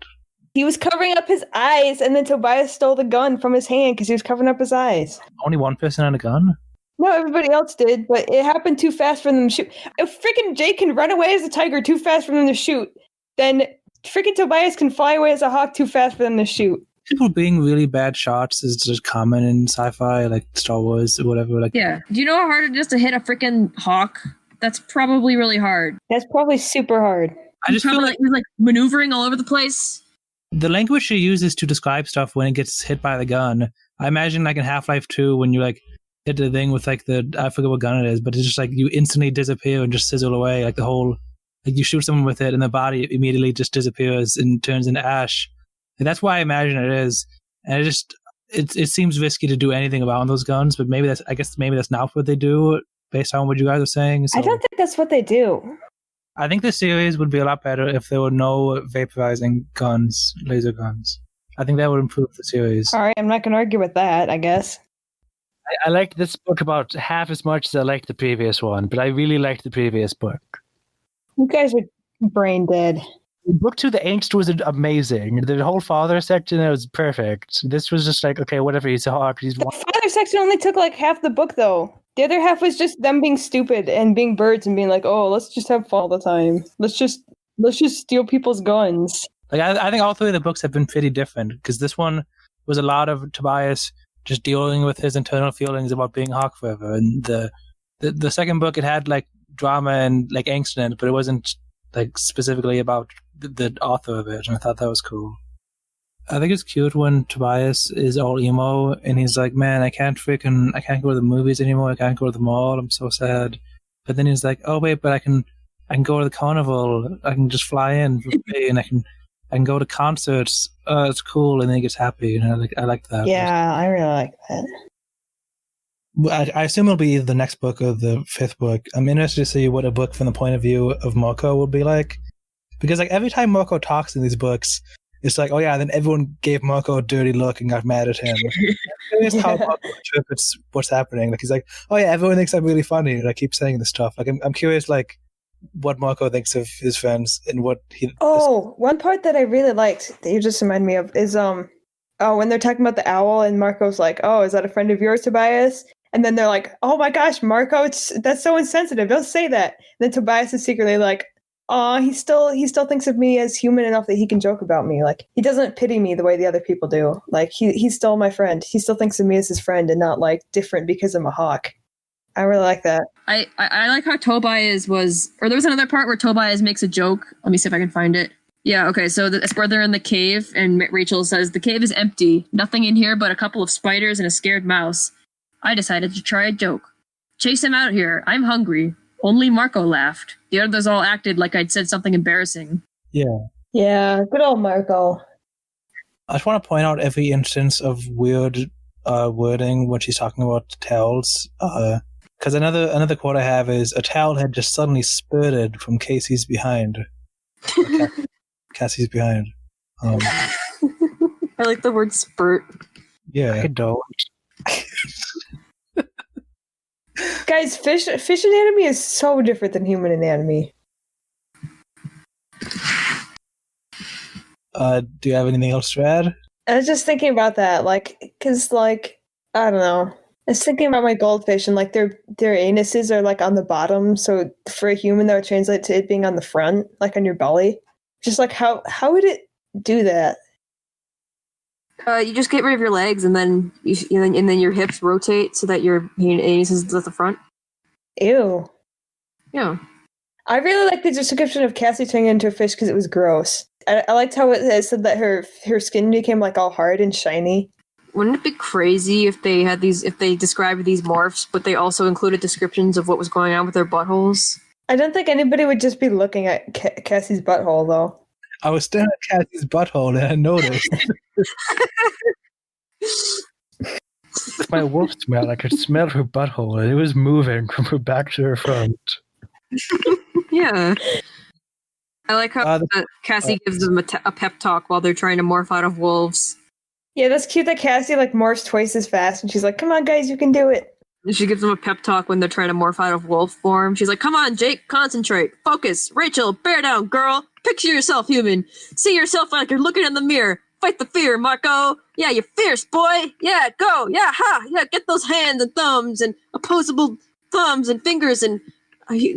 He was covering up his eyes, and then Tobias stole the gun from his hand because he was covering up his eyes. Only one person had a gun? No, everybody else did, but it happened too fast for them to shoot. If freaking Jake can run away as a tiger too fast for them to shoot, then freaking Tobias can fly away as a hawk too fast for them to shoot. People being really bad shots is just common in sci-fi, like Star Wars or whatever. Like, yeah. Do you know how hard it is to hit a freaking hawk? That's probably really hard. That's probably super hard. I just feel like he's like maneuvering all over the place. The language she uses to describe stuff when it gets hit by the gun. I imagine like in Half-Life 2 when you like hit the thing with like I forget what gun it is, but it's just like you instantly disappear and just sizzle away. Like the whole, like you shoot someone with it and the body immediately just disappears and turns into ash. And that's why I imagine it is. And it seems risky to do anything about those guns, but maybe that's not what they do based on what you guys are saying. So I don't think that's what they do. I think the series would be a lot better if there were no vaporizing guns, laser guns. I think that would improve the series. All right, I'm not going to argue with that, I guess. I liked this book about half as much as I liked the previous one, but I really liked the previous book. You guys are brain dead. Book 2, the angst was amazing. The whole father section was perfect. This was just like, okay, whatever, he's a hawk. The father section only took like half the book, though. The other half was just them being stupid and being birds and being like, oh, let's just have fun all the time. Let's just steal people's guns. Like I think all three of the books have been pretty different, because this one was a lot of Tobias just dealing with his internal feelings about being Hawk forever, and the second book, it had like drama and like angst in it, but it wasn't like specifically about the author of it, and I thought that was cool. I think it's cute when Tobias is all emo and he's like, man, I can't go to the movies anymore. I can't go to the mall. I'm so sad. But then he's like, oh wait, but I can go to the carnival. I can just fly in for free, and I can go to concerts. It's cool. And then he gets happy. I like that. Yeah, I really like that. I assume it'll be the next book or the fifth book. I'm interested to see what a book from the point of view of Marco will be like. Because like every time Marco talks in these books, it's like, oh yeah, then everyone gave Marco a dirty look and got mad at him. It's how Marco interprets what's happening. Like he's like, oh yeah, everyone thinks I'm really funny, and I keep saying this stuff. Like I'm curious, like what Marco thinks of his friends and what he. One part that I really liked that you just reminded me of is when they're talking about the owl and Marco's like, oh, is that a friend of yours, Tobias? And then they're like, oh my gosh, Marco, that's so insensitive. Don't say that. And then Tobias is secretly like, he still thinks of me as human enough that he can joke about me. Like he doesn't pity me the way the other people do. Like he's still my friend. He still thinks of me as his friend and not like different because I'm a hawk. I really like that. I like how Tobias was, or there was another part where Tobias makes a joke. Let me see if I can find it. Yeah, okay, so it's where they're in the cave and Rachel says, the cave is empty. Nothing in here but a couple of spiders and a scared mouse. I decided to try a joke. Chase him out here. I'm hungry. Only Marco laughed. The others all acted like I'd said something embarrassing. Yeah. Yeah, good old Marco. I just want to point out every instance of weird wording when she's talking about towels. Because another quote I have is, a towel had just suddenly spurted from Casey's behind. Cassie's behind. I like the word spurt. Yeah. I don't. Guys, fish anatomy is so different than human anatomy. Do you have anything else to add? I was just thinking about that, like, because, like, I don't know. I was thinking about my goldfish and like their anuses are like on the bottom, so for a human that would translate to it being on the front, like on your belly. Just like how would it do that? You just get rid of your legs, and then and then your hips rotate so that your anus is at the front. Ew. Yeah. I really like the description of Cassie turning into a fish because it was gross. I liked how it said that her skin became like all hard and shiny. Wouldn't it be crazy if they had if they described these morphs, but they also included descriptions of what was going on with their buttholes? I don't think anybody would just be looking at Cassie's butthole, though. I was staring at Cassie's butthole and I noticed. With my wolf smell, I could smell her butthole, and it was moving from her back to her front. Yeah. I like how Cassie gives them a pep talk while they're trying to morph out of wolves. Yeah, that's cute that Cassie like morphs twice as fast, and she's like, "Come on, guys, you can do it." And she gives them a pep talk when they're trying to morph out of wolf form. She's like, "Come on, Jake, concentrate, focus, Rachel, bear down, girl. Picture yourself human. See yourself like you're looking in the mirror. Fight the fear, Marco. Yeah, you're fierce, boy. Yeah, go. Yeah, ha. Yeah, get those hands and thumbs and opposable thumbs and fingers and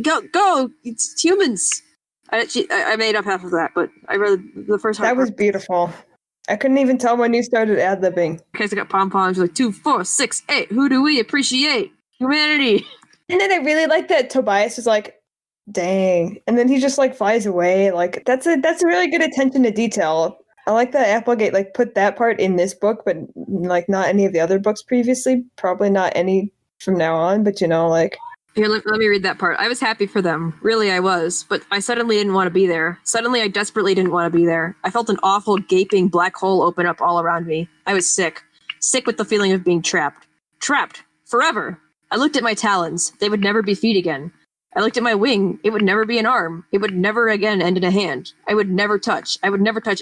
go. It's humans." I made up half of that, but I read the first half. That was beautiful. I couldn't even tell when you started ad-libbing. Okay, so I got pom-poms like 2, 4, 6, 8. Who do we appreciate? Humanity. And then I really like that Tobias is like, dang. And then he just like flies away. Like that's a really good attention to detail. I like that Applegate like put that part in this book, but like not any of the other books previously. Probably not any from now on, but you know, like Here, let me read that part. I was happy for them. Really, I was. But I suddenly didn't want to be there. Suddenly, I desperately didn't want to be there. I felt an awful, gaping black hole open up all around me. I was sick. Sick with the feeling of being trapped. Trapped. Forever. I looked at my talons. They would never be feet again. I looked at my wing. It would never be an arm. It would never again end in a hand. I would never touch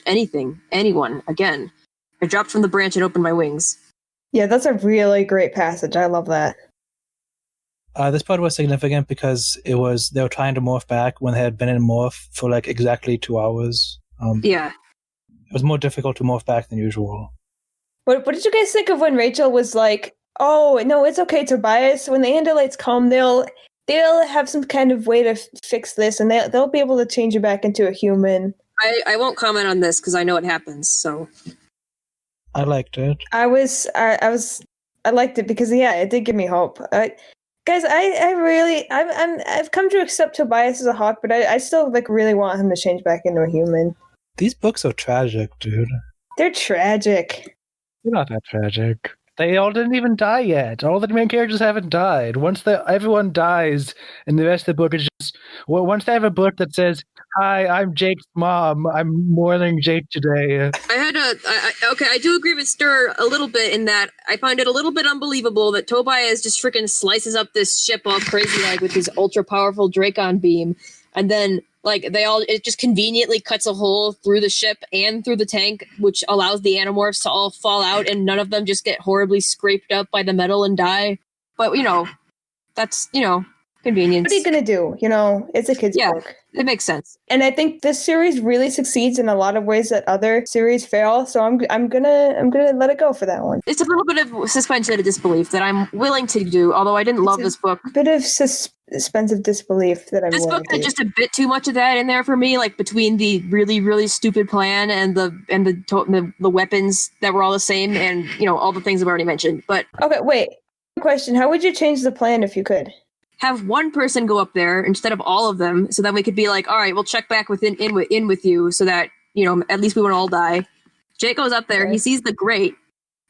anything, anyone, again. I dropped from the branch and opened my wings. Yeah, that's a really great passage. I love that. This part was significant because they were trying to morph back when they had been in morph for like exactly 2 hours. Yeah. It was more difficult to morph back than usual. What did you guys think of when Rachel was like, "Oh no, it's okay, Tobias. When the Andalites come, they'll have some kind of way to fix this, and they'll be able to change you back into a human." I won't comment on this because I know what happens. So I liked it. I liked it because it did give me hope. Guys, I've come to accept Tobias as a hawk, but I still like really want him to change back into a human. These books are tragic, dude. They're tragic. They're not that tragic. They all didn't even die yet. All the main characters haven't died. Once everyone dies, and the rest of the book is just once they have a book that says, "Hi, I'm Jake's mom. I'm mourning Jake today." I do agree with Stir a little bit in that I find it a little bit unbelievable that Tobias just freaking slices up this ship all crazy like with his ultra powerful Dracon beam, and then it just conveniently cuts a hole through the ship and through the tank, which allows the Animorphs to all fall out and none of them just get horribly scraped up by the metal and die. But, that's, convenience. What are you going to do? It's a kid's book. It makes sense. And I think this series really succeeds in a lot of ways that other series fail. So I'm gonna let it go for that one. It's a little bit of suspension of disbelief that I'm willing to do, although I didn't love this book. A bit of suspense of disbelief that I'm This willing book to had just a bit too much of that in there for me, like between the really, really stupid plan and the weapons that were all the same and, all the things I've already mentioned. But okay, wait. Question. How would you change the plan if you could? Have one person go up there instead of all of them, so then we could be like, all right, we'll check back in with you, so that at least we won't all die. Jake goes up there, He sees the grate,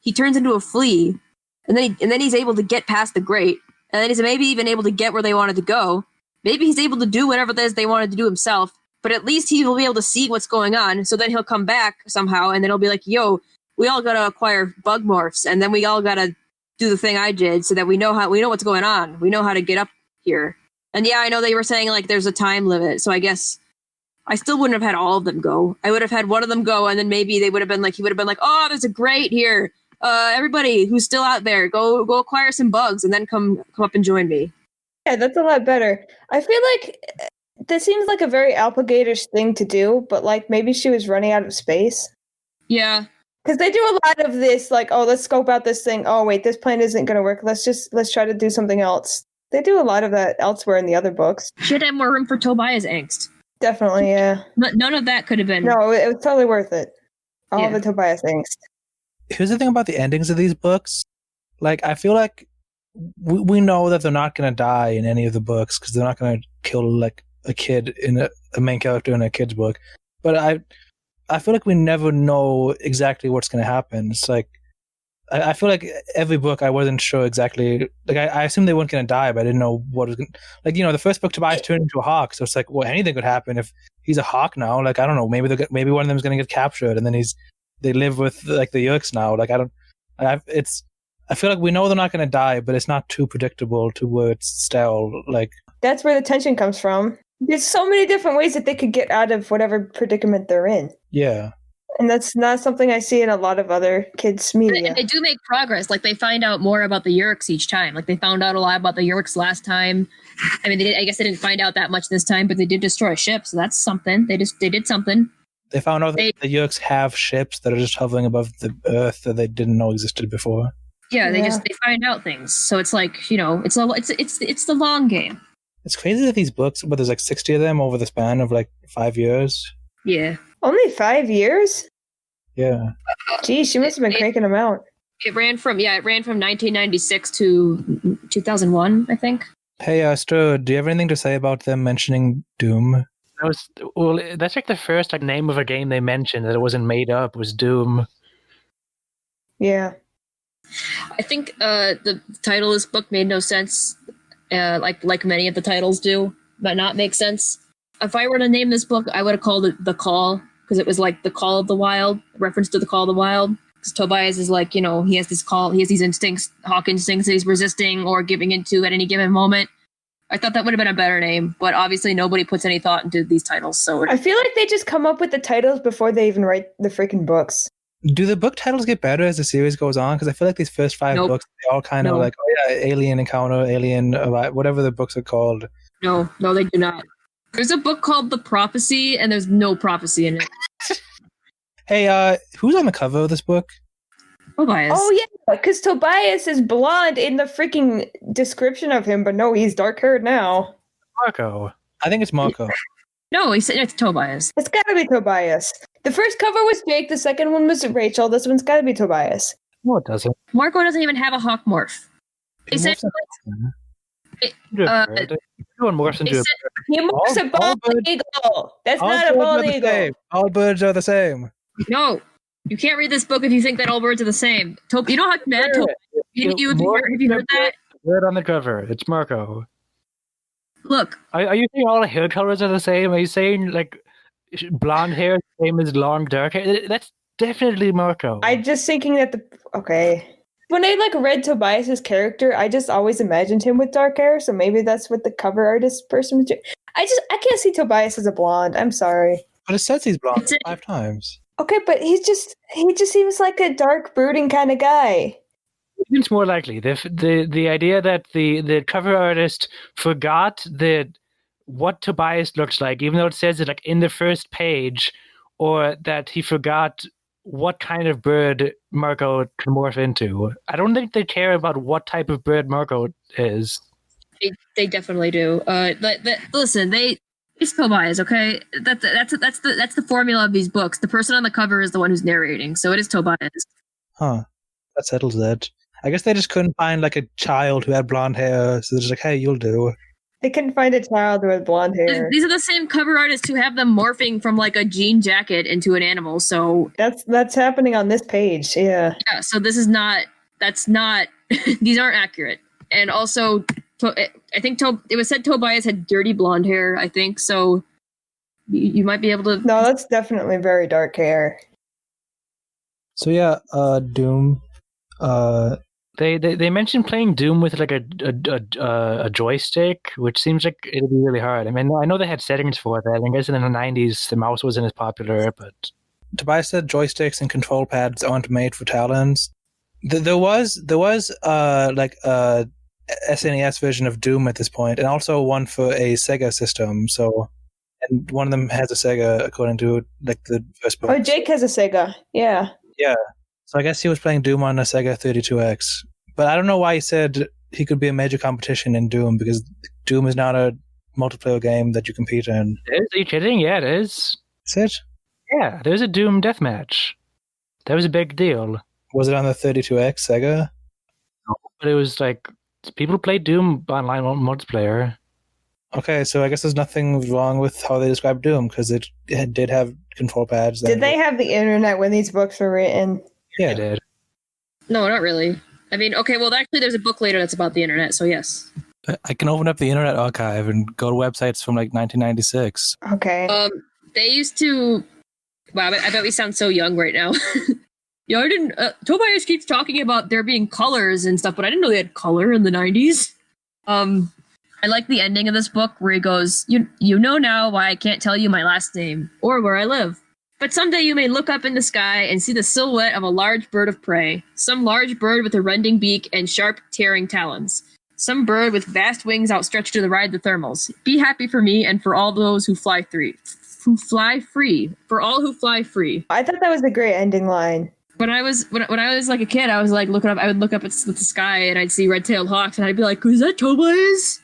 he turns into a flea, and then he's able to get past the grate, and then he's maybe even able to get where they wanted to go. Maybe he's able to do whatever it is they wanted to do himself, but at least he will be able to see what's going on. So then he'll come back somehow, and then he'll be like, yo, we all gotta acquire bug morphs, and then we all gotta do the thing I did, so that we know what's going on. We know how to get up here. And I know they were saying like there's a time limit, so I guess I still wouldn't have had all of them go. I would have had one of them go, and then maybe he would have been like, oh, there's a grate here. Everybody who's still out there, go acquire some bugs, and then come up and join me. Yeah, that's a lot better. I feel like this seems like a very Applegate-ish thing to do, but like maybe she was running out of space. Yeah. Because they do a lot of this, like, oh, let's scope out this thing. Oh, wait, this plan isn't going to work. Let's try to do something else. They do a lot of that elsewhere in the other books. Should have more room for Tobias angst. Definitely, yeah. But none of that could have been. No, it was totally worth it. All Yeah. the Tobias angst. Here's the thing about the endings of these books. Like, I feel like we know that they're not going to die in any of the books because they're not going to kill like a kid in a main character in a kid's book. But I feel like we never know exactly what's going to happen. It's like I feel like every book I wasn't sure exactly. Like I assumed they weren't going to die, but I didn't know what was going. Like the first book Tobias turned into a hawk, so it's like, well, anything could happen if he's a hawk now. Like I don't know, maybe one of them is going to get captured, and then they live with like the Yerks now. Like I feel like we know they're not going to die, but it's not too predictable to where it's still like. That's where the tension comes from. There's so many different ways that they could get out of whatever predicament they're in. Yeah. And that's not something I see in a lot of other kids' media. And they do make progress. Like they find out more about the Yerks each time. Like they found out a lot about the Yerks last time. I mean, I guess they didn't find out that much this time, but they did destroy a ship, so that's something. They did something. They found out that the Yerks have ships that are just hovering above the Earth that they didn't know existed before. Yeah, they find out things. So it's like, it's the long game. It's crazy that these books, but there's like 60 of them over the span of like 5 years. Yeah. Only 5 years? Yeah. Geez, she must have been cranking them out. It ran from 1996 to 2001, I think. Hey, Stu, do you have anything to say about them mentioning Doom? That's like the first name of a game they mentioned that it wasn't made up was Doom. Yeah. I think the title of this book made no sense, like many of the titles do, but not make sense. If I were to name this book, I would have called it The Call, because it was like the call of the wild, reference to the call of the wild. Because Tobias is like, he has this call, he has these instincts, hawk instincts that he's resisting or giving into at any given moment. I thought that would have been a better name, but obviously nobody puts any thought into these titles. So I feel like they just come up with the titles before they even write the freaking books. Do the book titles get better as the series goes on? Because I feel like these first 5 books, they all kind of like, oh yeah, Alien Encounter, Alien, whatever the books are called. No, they do not. There's a book called The Prophecy, and there's no prophecy in it. Hey, who's on the cover of this book? Tobias. Oh yeah, because Tobias is blonde in the freaking description of him, but no, he's dark-haired now. Marco. I think it's Marco. No, it's Tobias. It's gotta be Tobias. The first cover was Jake, the second one was Rachel, this one's gotta be Tobias. No, it doesn't. Marco doesn't even have a hawk morph. Essentially, He morphs a bald eagle. That's not a bald eagle. All birds are the same. No, you can't read this book if you think that all birds are the same. You know how mad Tobias. Have you heard that? Word on the cover. It's Marco. Look. Are you saying all the hair colors are the same? Are you saying like blonde hair is the same as long dark hair? That's definitely Marco. I'm just thinking that okay. When I read Tobias's character, I just always imagined him with dark hair, so maybe that's what the cover artist person was doing. I can't see Tobias as a blonde. I'm sorry. But it says he's blonde 5 times. Okay, but he just seems like a dark, brooding kind of guy. It's more likely the idea that the cover artist forgot what Tobias looks like, even though it says it in the first page, or that he forgot what kind of bird Marco can morph into. I don't think they care about what type of bird Marco is. They definitely do. Listen, it's Tobias, okay? That's the formula of these books. The person on the cover is the one who's narrating, so it is Tobias. Huh. That settles it. I guess they just couldn't find a child who had blonde hair, so they're just like, hey, you'll do. They couldn't find a child with blonde hair. These are the same cover artists who have them morphing from a jean jacket into an animal. So that's happening on this page. Yeah. Yeah. So these aren't accurate. And also, I think it was said Tobias had dirty blonde hair. I think so. You might be able to. No, that's definitely very dark hair. So yeah, Doom. They mentioned playing Doom with a joystick, which seems like it'll be really hard. I mean, I know they had settings for that. I guess in the 90s the mouse wasn't as popular, but Tobias said joysticks and control pads aren't made for Talons. There was a SNES version of Doom at this point, and also one for a Sega system. So, and one of them has a Sega, according to the first book. Oh, Jake has a Sega. Yeah. Yeah. So I guess he was playing Doom on a Sega 32X. But I don't know why he said he could be a major competition in Doom, because Doom is not a multiplayer game that you compete in. Are you kidding? Yeah, it is. Is it? Yeah, there's a Doom deathmatch. That was a big deal. Was it on the 32X Sega? But it was like, people played Doom online multiplayer. Okay, so I guess there's nothing wrong with how they describe Doom, because it did have control pads. Did they have the internet when these books were written? Yeah. They did. No, not really. I mean, okay, well, actually, there's a book later that's about the internet, so yes. I can open up the Internet Archive and go to websites from like 1996. Okay. They used to. Wow, I bet we sound so young right now. Yeah, I didn't. Tobias keeps talking about there being colors and stuff, but I didn't know they had color in the 90s. I like the ending of this book where he goes, You know now why I can't tell you my last name or where I live. But someday you may look up in the sky and see the silhouette of a large bird of prey. Some large bird with a rending beak and sharp, tearing talons. Some bird with vast wings outstretched to ride the thermals. Be happy for me and for all those who fly free. For all who fly free. I thought that was a great ending line. When I was like a kid, I was like looking up. I would look up at the sky and I'd see red-tailed hawks, and I'd be like, "Is that Tobias?"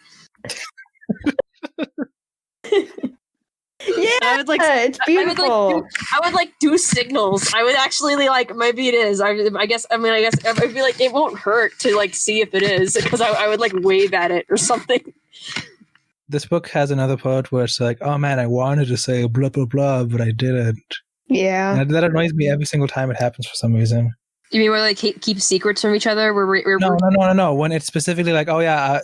Yeah, I would, like, it's beautiful. I would do signals. I would actually maybe it is. I guess I'd be like, it won't hurt to see if it is, because I would wave at it or something. This book has another part where it's like, oh man, I wanted to say blah blah blah, but I didn't. Yeah, and that annoys me every single time it happens for some reason. You mean where they keep secrets from each other? No. When it's specifically like, oh yeah,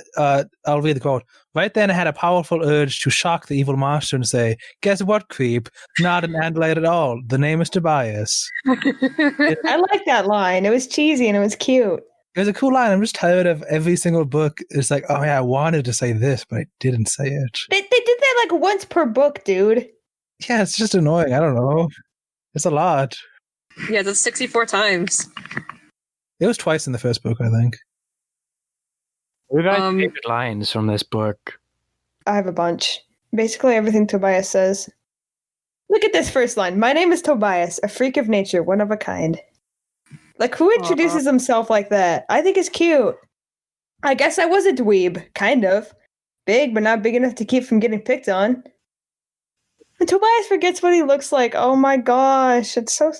I'll read the quote. Right then, I had a powerful urge to shock the evil master and say, "Guess what, creep? Not an andalite at all. The name is Tobias." I like that line. It was cheesy and it was cute. It was a cool line. I'm just tired of every single book. It's like, oh yeah, I wanted to say this, but I didn't say it. They did that once per book, dude. Yeah, it's just annoying. I don't know. It's a lot. Yeah, that's 64 times. It was twice in the first book, I think. What are your favorite lines from this book? I have a bunch. Basically everything Tobias says. Look at this first line. My name is Tobias, a freak of nature, one of a kind. Who introduces himself like that? I think it's cute. I guess I was a dweeb, kind of. Big, but not big enough to keep from getting picked on. And Tobias forgets what he looks like. Oh my gosh, it's so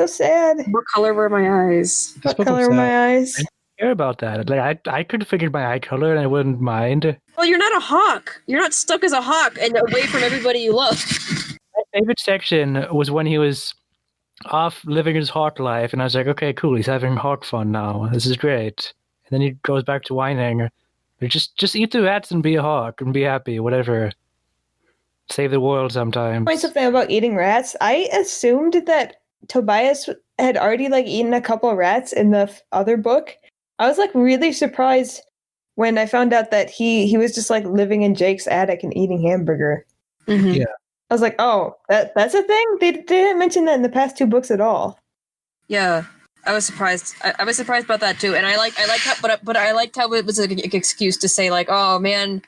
sad. What color were my eyes? What color were my eyes? I don't care about that. I could have figured my eye color and I wouldn't mind. Well, you're not a hawk. You're not stuck as a hawk and away from everybody you love. My favorite section was when he was off living his hawk life, and I was like, okay, cool, he's having hawk fun now. This is great. And then he goes back to whining. Just eat the rats and be a hawk and be happy, whatever. Save the world sometimes. Point something about eating rats. I assumed that Tobias had already eaten a couple of rats in the other book. I was really surprised when I found out that he was just living in Jake's attic and eating hamburger. Mm-hmm. Yeah. I was like, oh, that's a thing? They didn't mention that in the past two books at all. Yeah, I was surprised. I was surprised about that too, and I liked how, but I liked how it was an excuse to say oh man,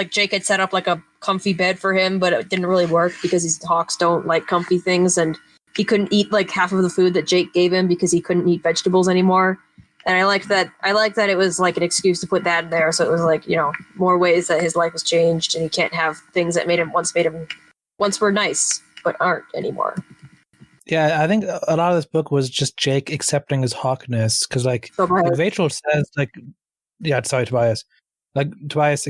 Jake had set up a comfy bed for him, but it didn't really work because these hawks don't like comfy things, and he couldn't eat half of the food that Jake gave him because he couldn't eat vegetables anymore. And I liked that it was an excuse to put that in there, so it was more ways that his life has changed, and he can't have things that once were nice but aren't anymore. Yeah, I think a lot of this book was just Jake accepting his hawkness, because Rachel says Tobias. Tobias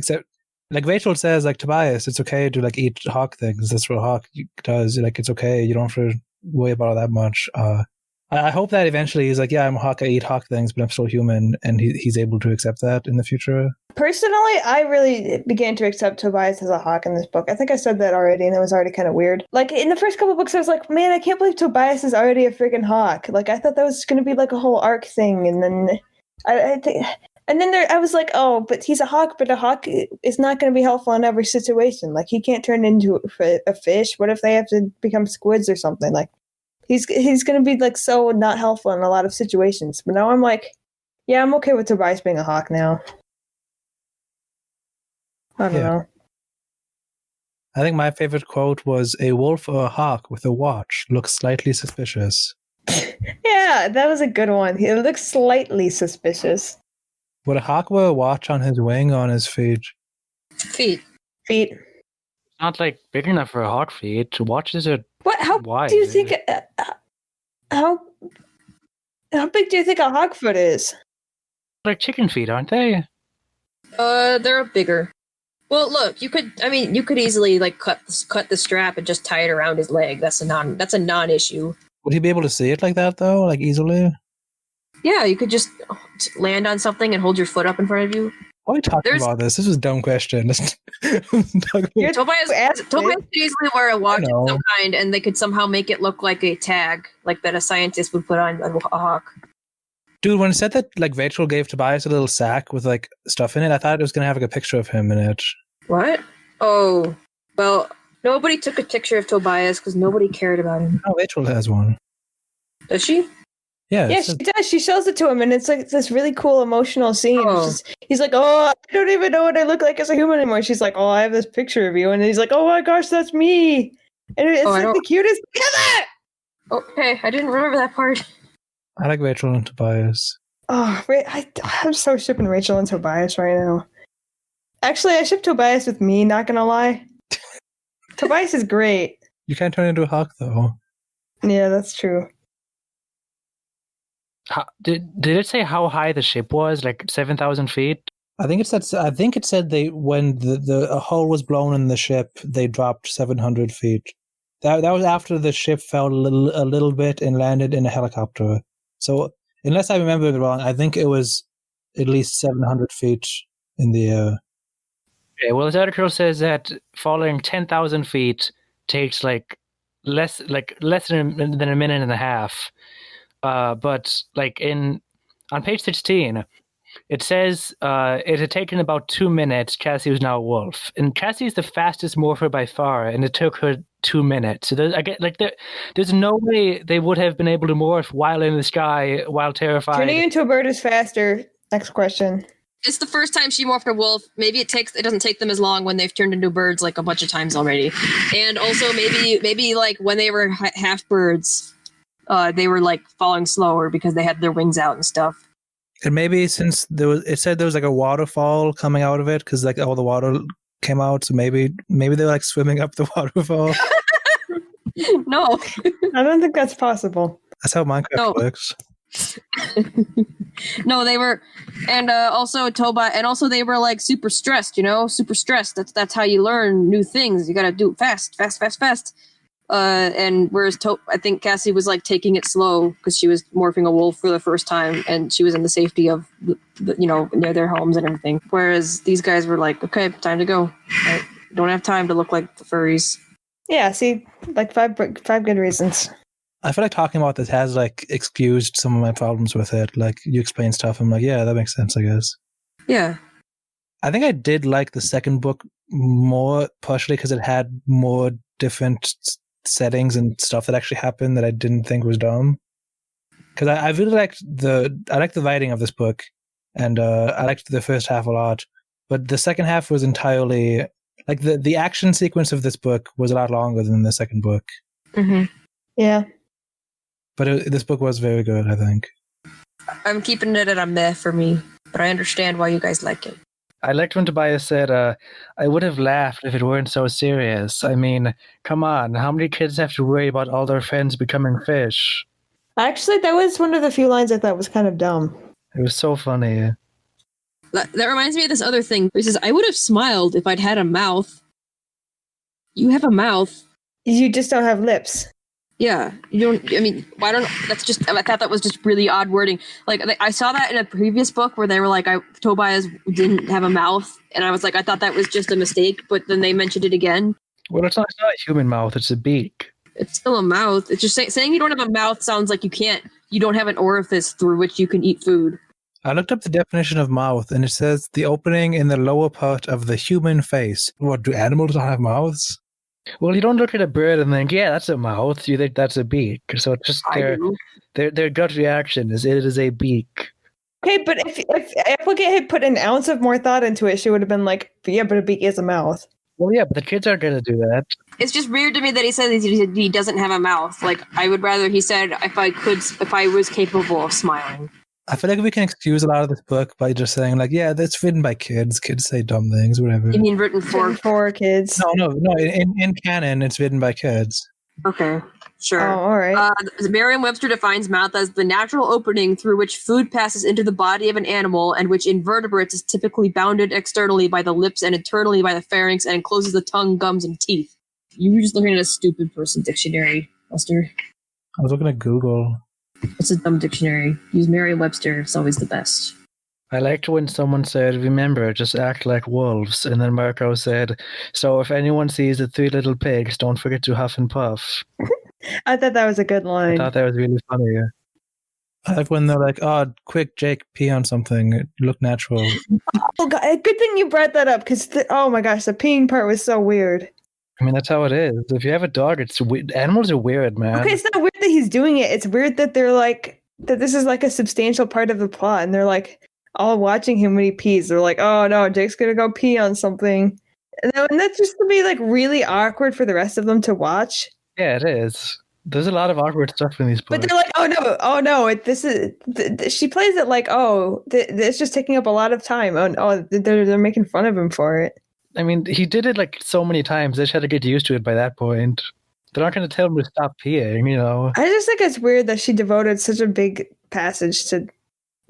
Rachel says Tobias, it's okay to eat hawk things. That's what a hawk does. It's okay. You don't have to worry about it that much. I hope that eventually he's yeah, I'm a hawk. I eat hawk things, but I'm still human, and he's able to accept that in the future. Personally, I really began to accept Tobias as a hawk in this book. I think I said that already, and it was already kind of weird. In the first couple of books, I was like, man, I can't believe Tobias is already a freaking hawk. I thought that was going to be a whole arc thing, and then I was like, oh, but he's a hawk, but a hawk is not going to be helpful in every situation. He can't turn into a fish. What if they have to become squids or something? He's going to be so not helpful in a lot of situations. But now I'm yeah, I'm okay with Tobias being a hawk now. I don't know. I think my favorite quote was, "A wolf or a hawk with a watch looks slightly suspicious." Yeah, that was a good one. It looks slightly suspicious. Would a hawk wear a watch on his wing or on his feet? Feet. Feet. Not like big enough for a hawk feet. Watches are What? How wide. do you think? How big do you think a hawk foot is? Like chicken feet, aren't they? They're bigger. Well, look, you could easily like cut the strap and just tie it around his leg. That's a non-issue. Would he be able to see it like that though, like easily? Yeah, you could just land on something and hold your foot up in front of you. Why are we talking about this? This is a dumb question. Tobias could easily wear a watch know. of some kind, and they could somehow make it look like a tag, like that a scientist would put on a hawk. Dude, when it said that like Rachel gave Tobias a little sack with like stuff in it, I thought it was gonna have like a picture of him in it. What? Oh, well, nobody took a picture of Tobias because nobody cared about him. Oh, Rachel has one. Does she? Yeah, Yeah, she does. She shows it to him, and it's like this really cool emotional scene. Oh. He's like, "Oh, I don't even know what I look like as a human anymore." She's like, "Oh, I have this picture of you," and he's like, "Oh my gosh, that's me!" And it's like the cutest. Okay, I didn't remember that part. I like Rachel and Tobias. Oh, I'm so shipping Rachel and Tobias right now. Actually, I ship Tobias with me. Not gonna lie, Tobias is great. You can't turn into a hawk though. Yeah, that's true. Did it say how high the ship was? Like 7,000 feet? I think it said they when a hole was blown in the ship, they dropped 700 feet. That was after the ship fell a little bit and landed in a helicopter. So unless I remember it wrong, I think it was at least 700 feet in the air. Okay, well, this article says that falling 10,000 feet takes less than a minute and a half. But like on page 16, it says it had taken about 2 minutes. Cassie was now a wolf, and Cassie is the fastest morpher by far, and it took her 2 minutes. So there's no way they would have been able to morph while in the sky, while terrified. Turning into a bird is faster. Next question. It's the first time she morphed a wolf. Maybe it doesn't take them as long when they've turned into birds like a bunch of times already. And also maybe like when they were half birds, they were like falling slower because they had their wings out and stuff. And maybe since it said there was like a waterfall coming out of it because like all the water came out, so maybe they're like swimming up the waterfall. No, I don't think that's possible. That's how Minecraft works. No, they were, and also Tobias, and also they were like super stressed. Super stressed. That's how you learn new things. You gotta do it fast. And whereas I think Cassie was like taking it slow because she was morphing a wolf for the first time, and she was in the safety of near their homes and everything. Whereas these guys were like, okay, time to go. Right? Don't have time to look like the furries. Yeah, see, like five good reasons. I feel like talking about this has like excused some of my problems with it. Like you explain stuff, I'm like, yeah, that makes sense, I guess. Yeah. I think I did like the second book more, partially because it had more different settings and stuff that actually happened that I didn't think was dumb. Because I really liked the writing of this book, and I liked the first half a lot. But the second half was entirely like the action sequence of this book was a lot longer than the second book. Mm-hmm. Yeah. But this book was very good, I think. I'm keeping it at a meh for me, but I understand why you guys like it. I liked when Tobias said, I would have laughed if it weren't so serious. I mean, come on, how many kids have to worry about all their friends becoming fish? Actually, that was one of the few lines I thought was kind of dumb. It was so funny. That reminds me of this other thing. He says, I would have smiled if I'd had a mouth. You have a mouth. You just don't have lips. Yeah, you don't. I mean, why don't? That's just. I thought that was just really odd wording. Like I saw that in a previous book where they were like, Tobias didn't have a mouth, and I was like, I thought that was just a mistake. But then they mentioned it again. Well, it's not a human mouth; it's a beak. It's still a mouth. It's just saying you don't have a mouth sounds like you don't have an orifice through which you can eat food. I looked up the definition of mouth, and it says the opening in the lower part of the human face. What, do animals not have mouths? Well, you don't look at a bird and think, yeah, that's a mouth. You think that's a beak. So it's just their gut reaction is it is a beak. Okay, but if Applegate had put an ounce of more thought into it, she would have been like, yeah, but a beak is a mouth. Well, yeah, but the kids aren't going to do that. It's just weird to me that he says he doesn't have a mouth. Like, I would rather he said if I was capable of smiling. I feel like we can excuse a lot of this book by just saying, like, yeah, that's written by kids. Kids say dumb things, whatever. You mean written for? For kids. No. In canon, it's written by kids. Okay, sure. Oh, all right. Merriam-Webster defines mouth as the natural opening through which food passes into the body of an animal, and which in vertebrates is typically bounded externally by the lips and internally by the pharynx, and encloses the tongue, gums, and teeth. You were just looking at a stupid person dictionary, Lester. I was looking at Google. It's a dumb dictionary. Use Merriam-Webster. It's always the best. I liked when someone said, remember, just act like wolves. And then Marco said, so if anyone sees the 3 little pigs, don't forget to huff and puff. I thought that was a good I line. thought that was really funny. I like when they're like, oh, quick, Jake, pee on something. It looked natural. Oh, God, good thing you brought that up, because, oh my gosh, the peeing part was so weird. I mean, that's how it is. If you have a dog, animals are weird, man. Okay, it's not weird that he's doing it. It's weird that they're like, that this is like a substantial part of the plot, and they're like, all watching him when he pees. They're like, oh no, Jake's gonna go pee on something. And that's just gonna be like really awkward for the rest of them to watch. Yeah, it is. There's a lot of awkward stuff in these books. But they're like, oh no, she plays it like, it's just taking up a lot of time. They're making fun of him for it. I mean, he did it like so many times. They just had to get used to it by that point. They're not going to tell him to stop peeing, you know. I just think it's weird that she devoted such a big passage to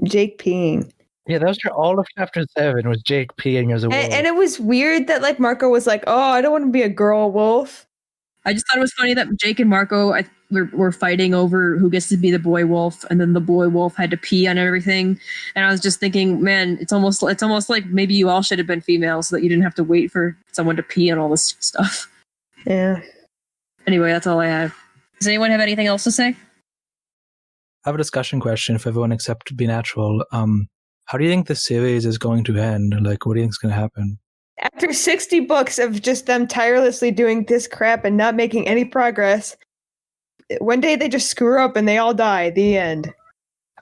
Jake peeing. Yeah, that was all of chapter 7 was Jake peeing as a wolf. And it was weird that like Marco was like, oh, I don't want to be a girl wolf. I just thought it was funny that Jake and Marco were fighting over who gets to be the boy wolf, and then the boy wolf had to pee on everything. And I was just thinking, man, it's almost like maybe you all should have been female so that you didn't have to wait for someone to pee on all this stuff. Yeah. Anyway, that's all I have. Does anyone have anything else to say? I have a discussion question for everyone except Be Natural. How do you think the series is going to end? Like, what do you think is going to happen? After 60 books of just them tirelessly doing this crap and not making any progress, one day they just screw up and they all die. The end.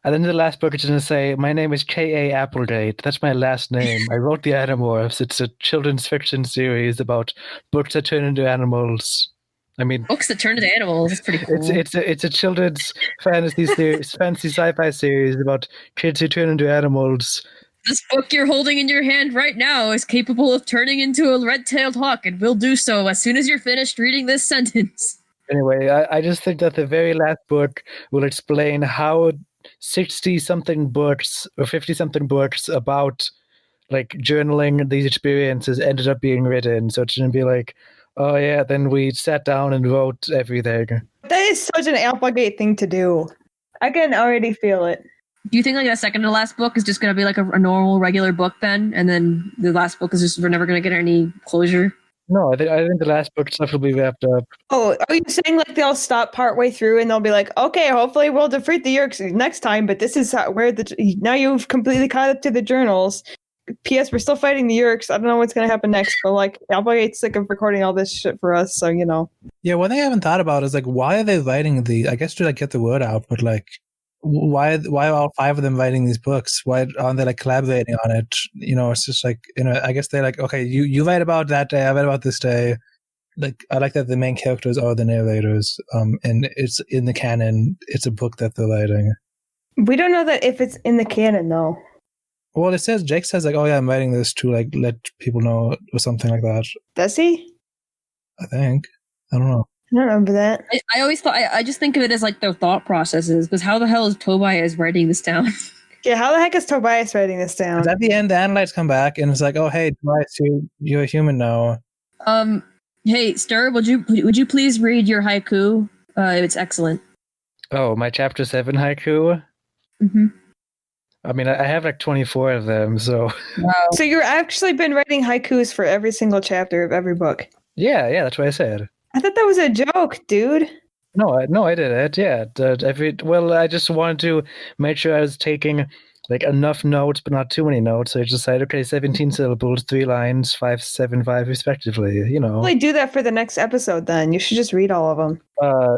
And then the last book is going to say, my name is K.A. Applegate. That's my last name. I wrote the Animorphs. It's a children's fiction series about books that turn into animals. I mean, books that turn into animals. It's pretty cool. It's a children's fantasy series, fantasy sci-fi series about kids who turn into animals. This book you're holding in your hand right now is capable of turning into a red-tailed hawk, and will do so as soon as you're finished reading this sentence. Anyway, I just think that the very last book will explain how 60-something books or 50-something books about like journaling these experiences ended up being written. So it's going to be like, oh yeah, then we sat down and wrote everything. That is such an Applegate thing to do. I can already feel it. Do you think like the second to last book is just going to be like a normal, regular book then? And then the last book is just, we're never going to get any closure? No, I think the last book stuff will be wrapped up. Oh, are you saying like they'll stop partway through and they'll be like, okay, hopefully we'll defeat the Yeerks next time, but this is where now you've completely caught up to the journals. P.S. We're still fighting the Yeerks. I don't know what's going to happen next, but like Applegate's sick of recording all this shit for us, so you know. Yeah, one thing I haven't thought about is like, why are they writing the? I guess to like get the word out, but like, why are all 5 of them writing these books? Why aren't they like collaborating on it? You know, it's just like, you know, I guess they're like, okay, you write about that day, I write about this day. Like, I like that the main characters are the narrators, and it's in the canon. It's a book that they're writing. We don't know that if it's in the canon though. Well, Jake says like, oh yeah, I'm writing this to like let people know or something like that. Does he? I think. I don't know. I don't remember that. I always thought, I just think of it as like their thought processes, because how the hell is Tobias writing this down? Yeah, how the heck is Tobias writing this down? At the end, the Analytes come back and it's like, oh hey, Tobias, you're a human now. Hey, Stir, would you please read your haiku? It's excellent. Oh, my chapter 7 haiku? Mm-hmm. I mean, I have like 24 of them, so... Wow. So you've actually been writing haikus for every single chapter of every book? Yeah, that's what I said. I thought that was a joke, dude. No, I did it. Yeah, I just wanted to make sure I was taking like enough notes, but not too many notes. So I just decided, okay, 17 syllables, 3 lines, 5, 7, 5, respectively. You know. Probably do that for the next episode. Then you should just read all of them.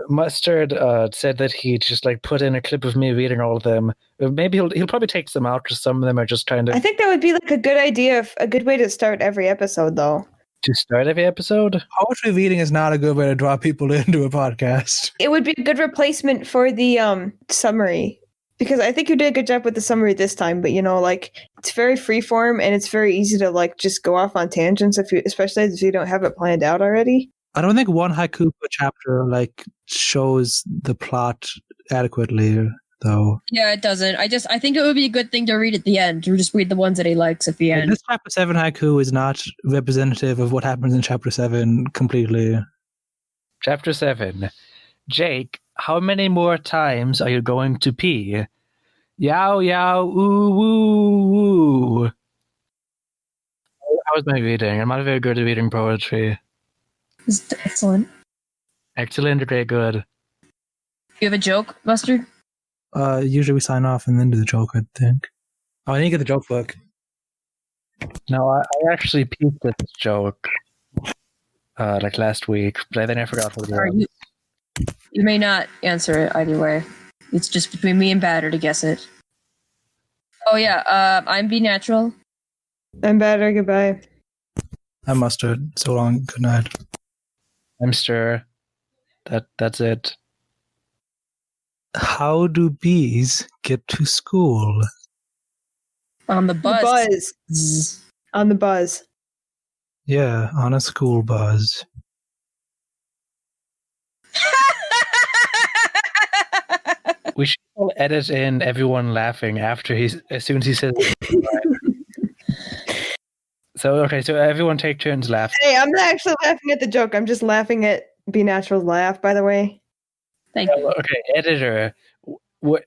Mustard said that he'd just like put in a clip of me reading all of them. Maybe he'll probably take some out because some of them are just kind of. I think that would be like a good idea, a good way to start every episode, though. To start every episode? Poetry reading is not a good way to draw people into a podcast. It would be a good replacement for the summary. Because I think you did a good job with the summary this time, but it's very freeform and it's very easy to just go off on tangents especially if you don't have it planned out already. I don't think one haiku per chapter shows the plot adequately, though. Yeah, it doesn't. I think it would be a good thing to read at the end, or just read the ones that he likes at the end. This chapter 7 haiku is not representative of what happens in chapter 7 completely. Chapter 7. Jake, how many more times are you going to pee? Yow, yow, ooh, woo, woo. How was my reading? I'm not very good at reading poetry. It's excellent. Excellent, very good. You have a joke, Buster? Usually we sign off and then do the joke, I think. Oh, I need to get the joke book. No, I actually peeked at this joke last week, but then I forgot what it was. You may not answer it either way. It's just between me and Batter to guess it. Oh yeah, I'm B Natural. I'm Batter, goodbye. I'm Mustard. So long. Good night. I'm Stir. That's it. How do bees get to school? On the bus. The buzz. On the buzz. Yeah, on a school buzz. We should all edit in everyone laughing as soon as he says So everyone take turns laughing. Hey, I'm not actually laughing at the joke. I'm just laughing at Be Natural's laugh, by the way. Thank you. Okay, editor.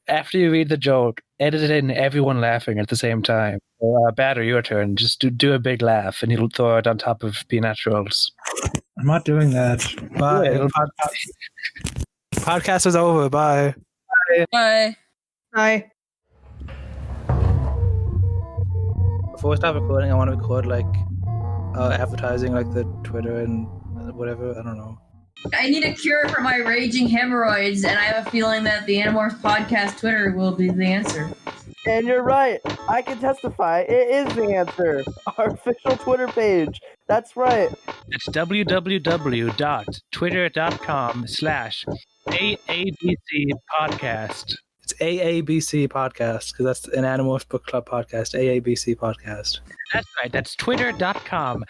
After you read the joke, edit in everyone laughing at the same time. Batter, your turn. Just do a big laugh, and you'll throw it on top of Be Naturals. I'm not doing that. Bye. Yeah, Podcast is over. Bye. Bye. Hi. Before we stop recording, I want to record advertising, the Twitter and whatever. I don't know. I need a cure for my raging hemorrhoids, and I have a feeling that the Animorphs podcast Twitter will be the answer. And you're right. I can testify. It is the answer. Our official Twitter page. That's right. It's www.twitter.com/AABC podcast. It's AABC podcast because that's an Animorphs Book Club podcast. AABC podcast. That's right. That's twitter.com.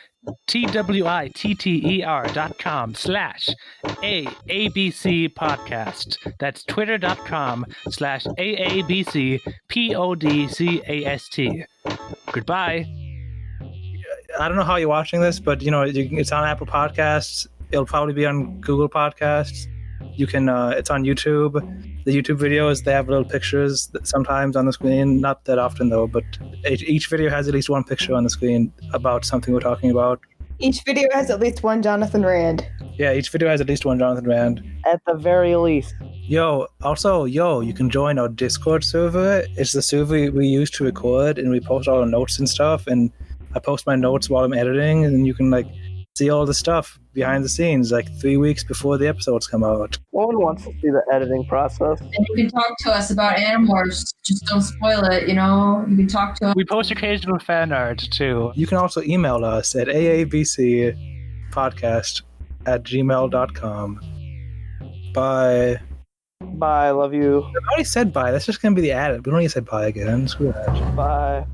TWITTER.com/AABC podcast. That's twitter.com/AABC PODCAST. Goodbye. I don't know how you're watching this, but it's on Apple Podcasts. It'll probably be on Google Podcasts. You can. It's on YouTube. The YouTube videos, they have little pictures sometimes on the screen. Not that often though, but each video has at least one picture on the screen about something we're talking about. Each video has at least one Jonathan Rand. Yeah, each video has at least one Jonathan Rand. At the very least. You can join our Discord server. It's the server we use to record, and we post all our notes and stuff. And I post my notes while I'm editing, and you can see all the stuff behind the scenes 3 weeks before the episodes come out. No one wants to see the editing process. And you can talk to us about Animorphs. Just don't spoil it, You can talk to us. We post occasional fan art, too. You can also email us at aabcpodcast@gmail.com. Bye. Bye, love you. I've already said bye. That's just going to be the added. We don't need to say bye again. Screw that. Bye.